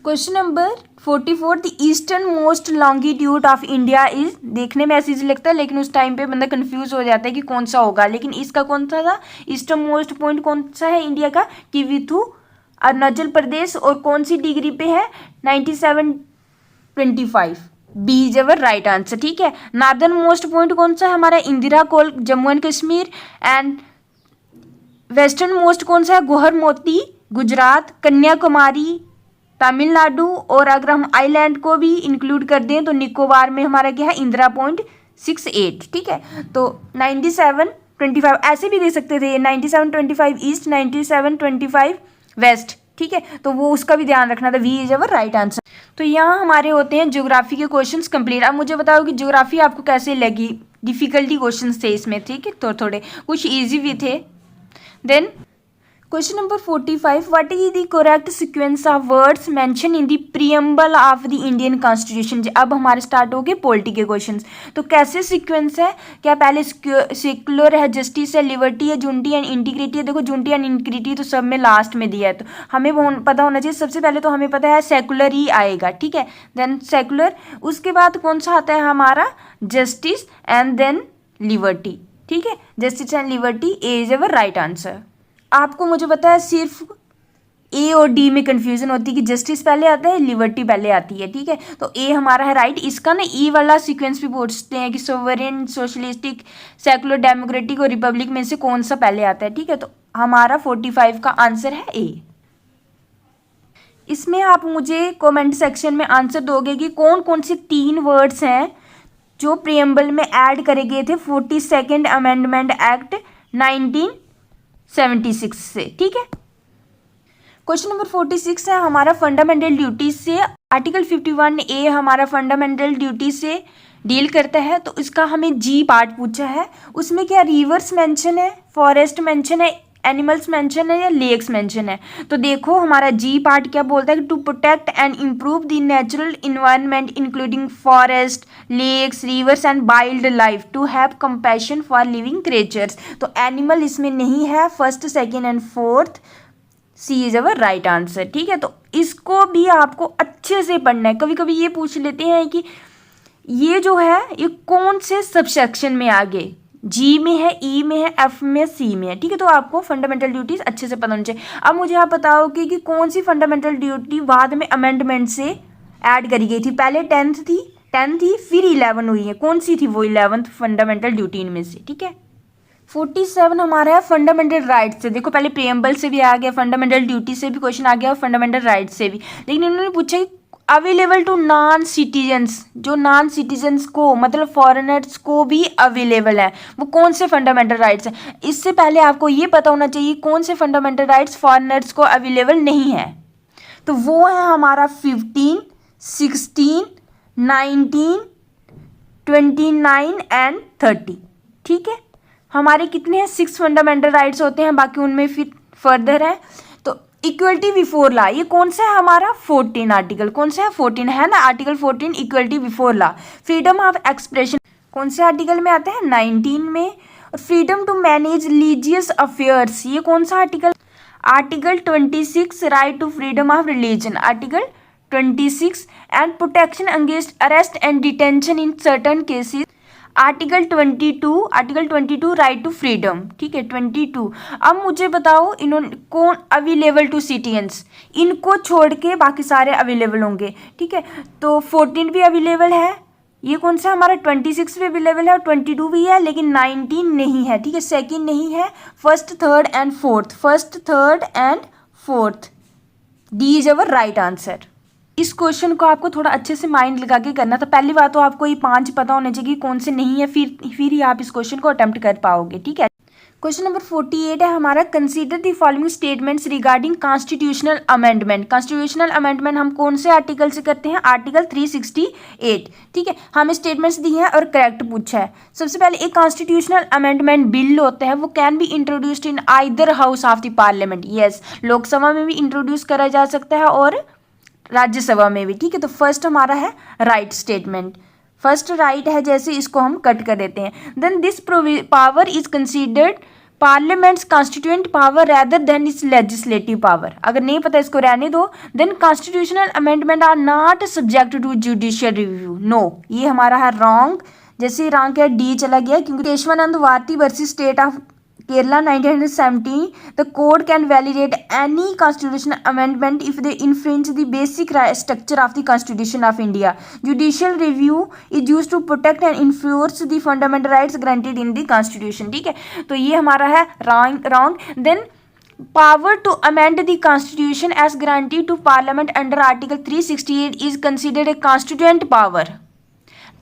Question number 44, the eastern most longitude of India is. देखने में ऐसे लगता है लेकिन उस टाइम पे बंदा कंफ्यूज हो जाता है कि कौन सा होगा, लेकिन इसका कौन सा था, ईस्टर्न मोस्ट पॉइंट कौन सा है इंडिया का, किविथु, अरुणाचल प्रदेश, और कौन सी डिग्री पे है, 9725। B is our right answer. ठीक है, नॉर्दर्न मोस्ट पॉइंट कौन सा है हमारा, Indira col, Jammu and Kashmir. And western most कौन सा है, गोहर मोती, गुजरात, कन्याकुमारी, तमिलनाडु। और अगर हम आइलैंड को भी इंक्लूड कर दें तो निकोबार में हमारा क्या है, इंदिरा पॉइंट 68। ठीक है, तो 9725 ऐसे भी दे सकते थे, 9725 ईस्ट, 9725 वेस्ट। ठीक है, तो वो उसका भी ध्यान रखना था। B is our right answer. तो यहाँ हमारे होते हैं ज्योग्राफी के क्वेश्चंस कंप्लीट। अब मुझे बताओ कि ज्योग्राफी आपको कैसे लगी, डिफिकल्टी क्वेश्चंस थे इसमें। ठीक है, तो थोड़े कुछ ईजी भी थे। Then question number 45, what is the correct sequence of words mention in the preamble of the Indian constitution. अब हमारे स्टार्ट हो गए पॉलिटी के क्वेश्चंस। तो कैसे सीक्वेंस है, क्या पहले सेक्युलर है, जस्टिस है, लिबर्टी है, यूनिटी एंड इंटीग्रिटी है। देखो यूनिटी एंड इंटीग्रिटी तो सब में लास्ट में दिया है, तो हमें वो पता होना चाहिए। सबसे पहले तो हमें पता है सेक्युलर ही आएगा। ठीक है, देन सेक्युलर, उसके बाद कौन सा आता है हमारा, जस्टिस एंड देन लिबर्टी। ठीक है, justice and liberty, A is our right answer. आपको मुझे पता है सिर्फ ए और डी में कंफ्यूजन होती है कि जस्टिस पहले आता है, लिबर्टी पहले आती है। ठीक है, तो ए हमारा है राइट। इसका ना ई वाला सीक्वेंस भी पूछते हैं कि सोवरेन, सोशलिस्टिक, सेकुलर, डेमोक्रेटिक और रिपब्लिक में से कौन सा पहले आता है। ठीक है, तो हमारा 45 का आंसर है ए। इसमें आप मुझे कमेंट सेक्शन में आंसर दोगे कि कौन कौन से 3 वर्ड्स हैं जो प्रीएम्बल में ऐड करे गए थे 42nd अमेंडमेंट एक्ट 1976 से। ठीक है, क्वेश्चन नंबर 46 है हमारा फंडामेंटल ड्यूटी से। आर्टिकल 51A हमारा फंडामेंटल ड्यूटी से डील करता है, तो इसका हमें जी पार्ट पूछा है। उसमें क्या रिवर्स मेंशन है, फॉरेस्ट मेंशन है, एनिमल्स मेंशन है या लेक्स मेंशन है। तो देखो हमारा जी पार्ट क्या बोलता है कि to protect and improve the natural environment including forest, lakes, rivers and wildlife, to have compassion for living creatures. तो एनिमल इसमें नहीं है, first, second and fourth, C is our right answer. ठीक है, तो इसको भी आपको अच्छे से पढ़ना है। कभी कभी ये पूछ लेते हैं कि ये जो है ये कौन से सबसेक्शन में आगे, जी में है, ई में है, एफ में, सी में है। ठीक है, तो आपको फंडामेंटल ड्यूटीज अच्छे से पता होनी चाहिए। अब मुझे आप बताओगे कि कौन सी फंडामेंटल ड्यूटी बाद में अमेंडमेंट से ऐड करी गई थी। पहले 10 थी फिर 11 हुई है। कौन सी थी वो 11th फंडामेंटल ड्यूटी इनमें से। ठीक है, 47 हमारा है फंडामेंटल राइट से। देखो पहले प्रीएम्बल से भी आ गया, फंडामेंटल ड्यूटी से भी क्वेश्चन आ गया और फंडामेंटल राइट से भी। लेकिन इन्होंने पूछा अवेलेबल टू नॉन सिटीजन्स, जो नॉन सिटीजन्स को मतलब फॉरेनर्स को भी अवेलेबल है, वो कौन से फंडामेंटल राइट्स हैं। इससे पहले आपको ये पता होना चाहिए कौन से फंडामेंटल राइट्स फॉरेनर्स को अवेलेबल नहीं है। तो वो है हमारा 15, 16, 19, 29 एंड 30। ठीक है, हमारे कितने हैं, 6 फंडामेंटल राइट्स होते हैं, बाकी उनमें फिर फर्दर है। तो इक्वलिटी बिफोर लॉ, ये कौन सा है हमारा 14 आर्टिकल, कौन सा है 14 है ना, article 14 equality before law. Freedom of expression कौन से आर्टिकल में आता है, 19 में। और freedom to manage religious affairs, ये कौन सा article, article 26। Right to freedom of religion, article 26। And protection against arrest and detention in certain cases, article 22 right to freedom. ठीक है, 22। अब मुझे बताओ इन्होंने कौन अवेलेबल टू सिटीजन्स, इनको छोड़ के बाकी सारे अवेलेबल होंगे। ठीक है, तो 14 भी अवेलेबल है, ये कौन सा हमारा 26 भी अवेलेबल है और 22 भी है, लेकिन 19 नहीं है, ठीक है, सेकंड नहीं है, first third and fourth, D is our right answer. इस क्वेश्चन को आपको थोड़ा अच्छे से माइंड लगा के करना, तो पहली बात तो आपको ये 5 पता होने चाहिए कि कौन से नहीं है, फिर ही आप इस क्वेश्चन को अटेम्प्ट कर पाओगे, ठीक है। क्वेश्चन नंबर 48 है हमारा, consider the following statements regarding constitutional amendment. Constitutional amendment हम कौन से आर्टिकल से करते हैं, आर्टिकल 368, ठीक है। हमें स्टेटमेंट्स दी हैं और करेक्ट पूछा है। सबसे पहले एक कॉन्स्टिट्यूशनल अमेंडमेंट बिल होता है, वो can be introduced in either house of the parliament. Yes, Lok Sabha में भी इंट्रोड्यूस करा जा सकता है और राज्यसभा में भी, ठीक है। तो फर्स्ट हमारा है राइट स्टेटमेंट, फर्स्ट राइट है, जैसे इसको हम कट कर देते हैं। Then this power is considered parliament's constituent power rather than its legislative power. अगर नहीं पता इसको रहने दो। Then constitutional amendment are not subject to judicial review. No, ये हमारा है रॉन्ग। जैसे रॉन्ग है, डी चला गया, क्योंकि Keshavananda Bharati versus state of Kerala 1970, the court can validate any constitutional amendment if they infringe the basic structure of the Constitution of India. Judicial review is used to protect and enforce the fundamental rights granted in the Constitution, ठीक है। तो ये हमारा है wrong. Then power to amend the Constitution as granted to Parliament under Article 368 is considered a constituent power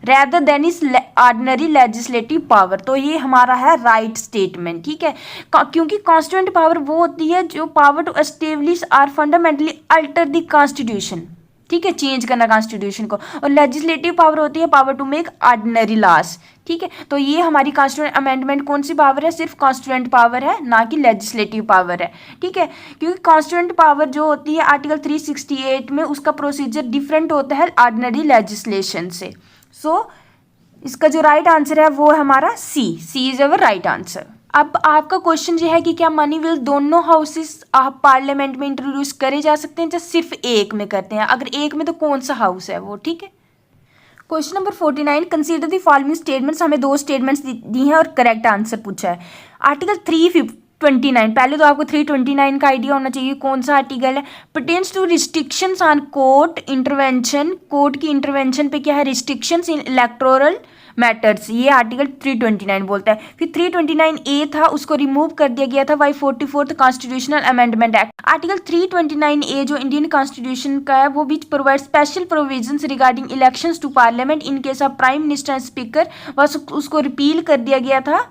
rather than is ordinary legislative power. तो ये हमारा है राइट स्टेटमेंट, ठीक है। क्योंकि कॉन्स्टिट्यूएंट पावर वो होती है जो power to establish or fundamentally alter the constitution, ठीक है, चेंज करना कॉन्स्टिट्यूशन को। और लेजिस्लेटिव पावर होती है power to make ordinary laws, ठीक है। तो ये हमारी कॉन्स्टिट्यूएंट अमेंडमेंट कौन सी पावर है, सिर्फ कॉन्स्टिट्यूएंट पावर है, ना कि लेजिस्लेटिव पावर है, ठीक है। क्योंकि कॉन्स्टिट्यूएंट पावर जो होती है आर्टिकल 368 में, उसका प्रोसीजर डिफरेंट होता है ऑर्डिनरी लेजिस्लेशन से। सो इसका जो राइट आंसर है वो है हमारा सी इज अवर राइट आंसर। अब आपका क्वेश्चन ये है कि क्या मनी बिल दोनों हाउसेस आप पार्लियामेंट में इंट्रोड्यूस करे जा सकते हैं या सिर्फ एक में करते हैं? अगर एक में तो कौन सा हाउस है वो, ठीक है। Question number 49, consider the following statements. हमें 2 स्टेटमेंट्स दी हैं और करेक्ट आंसर पूछा है। आर्टिकल 329, पहले तो आपको 329 का आइडिया होना चाहिए कौन सा आर्टिकल है। Pertains to restrictions on court intervention, court की इंटरवेंशन पे क्या है, रिस्ट्रिक्शंस इन इलेक्टोरल मैटर्स, ये आर्टिकल 329 बोलता है। फिर 329A था, उसको रिमूव कर दिया गया था by 44th constitutional amendment act. Article 329A जो इंडियन कॉन्स्टिट्यूशन का है, वो भी provide special provisions regarding elections to parliament in case of prime minister and speaker, बस उसको रिपील कर दिया गया था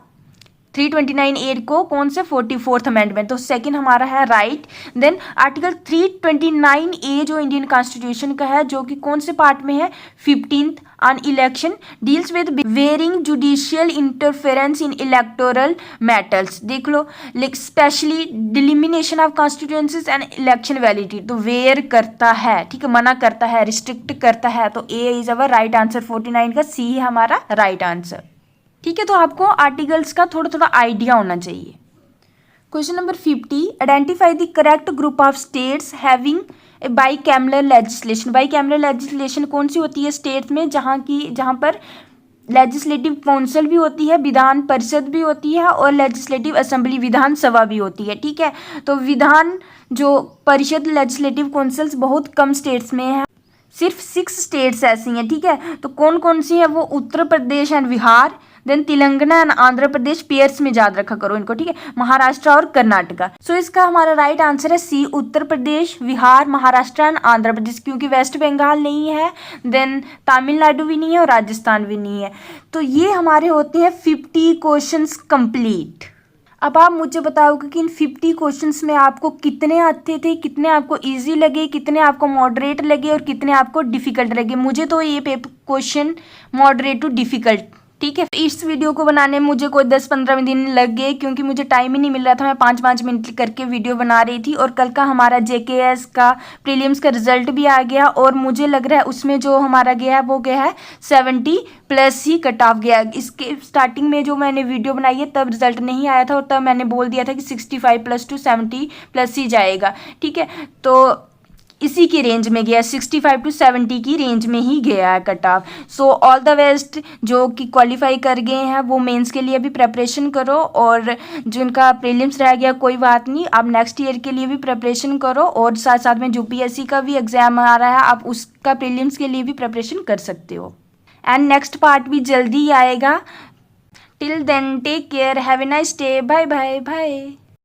329A को, कौन से 44th अमेंडमेंट। तो सेकंड हमारा है राइट। देन आर्टिकल 329A जो इंडियन कॉन्स्टिट्यूशन का है, जो कि कौन से पार्ट में है, 15th on election, deals with barring judicial interference in electoral matters. देख लो, specially delimitation of constituencies and election validity, तो वेयर करता है, ठीक है, मना करता है, रिस्ट्रिक्ट करता है। तो ए इज अवर राइट आंसर, 49 का सी है हमारा राइट आंसर, ठीक है। तो आपको आर्टिकल्स का थोड़ा थोड़ा आइडिया होना चाहिए। Question number 50, identify the correct group of states having a bicameral legislation. Bicameral legislation कौन सी होती है स्टेट्स में, जहाँ पर लेजिस्लेटिव काउंसिल भी होती है, विधान परिषद भी होती है और लेजिस्लेटिव असेंबली विधानसभा भी होती है, ठीक है। तो विधान जो परिषद लेजिस्लेटिव काउंसिल्स बहुत कम स्टेट्स में है, सिर्फ 6 स्टेट्स ऐसी हैं, ठीक है। तो कौन कौन सी है वो, Uttar Pradesh and Bihar, then Telangana and Andhra Pradesh, pairs में याद रखा करो इनको, ठीक है, महाराष्ट्र और कर्नाटका। सो इसका हमारा राइट आंसर है सी, उत्तर प्रदेश, बिहार, महाराष्ट्र एंड आंध्र प्रदेश, क्योंकि वेस्ट बंगाल नहीं है, देन तमिलनाडु भी नहीं है और राजस्थान भी नहीं है। तो ये हमारे होते हैं 50 क्वेश्चंस कंप्लीट। अब आप मुझे बताओगे कि इन 50 क्वेश्चंस में आपको कितने आते थे, कितने आपको इजी लगे, कितने आपको मॉडरेट लगे और कितने आपको डिफिकल्ट लगे। मुझे तो ये क्वेश्चन मॉडरेट टू डिफिकल्ट, ठीक है। इस वीडियो को बनाने में मुझे कोई 10-15 दिन लग गए, क्योंकि मुझे टाइम ही नहीं मिल रहा था। मैं 5-5 मिनट करके वीडियो बना रही थी। और कल का हमारा JKS का प्रीलिम्स का रिजल्ट भी आ गया, और मुझे लग रहा है उसमें जो हमारा गया है वो गया है 70+ ही कट ऑफ गया। इसके स्टार्टिंग में जो मैंने वीडियो बनाई है तब रिजल्ट नहीं आया था, और तब मैंने बोल दिया था कि 65+ to 70+ ही जाएगा, ठीक है। तो इसी की रेंज में गया, 65 to 70 की रेंज में ही गया है cut off. So all the best, जो कि क्वालिफाई कर गए हैं वो मेंस के लिए भी प्रिपरेशन करो, और जिनका प्रीलिम्स रह गया कोई बात नहीं, आप नेक्स्ट ईयर के लिए भी प्रिपरेशन करो, और साथ साथ में जो PSC का भी एग्जाम आ रहा है आप उसका प्रीलिम्स के लिए भी प्रिपरेशन कर सकते हो। एंड नेक्स्ट पार्ट भी जल्दी ही आएगा. Till then take care, have a nice day, bye bye bye.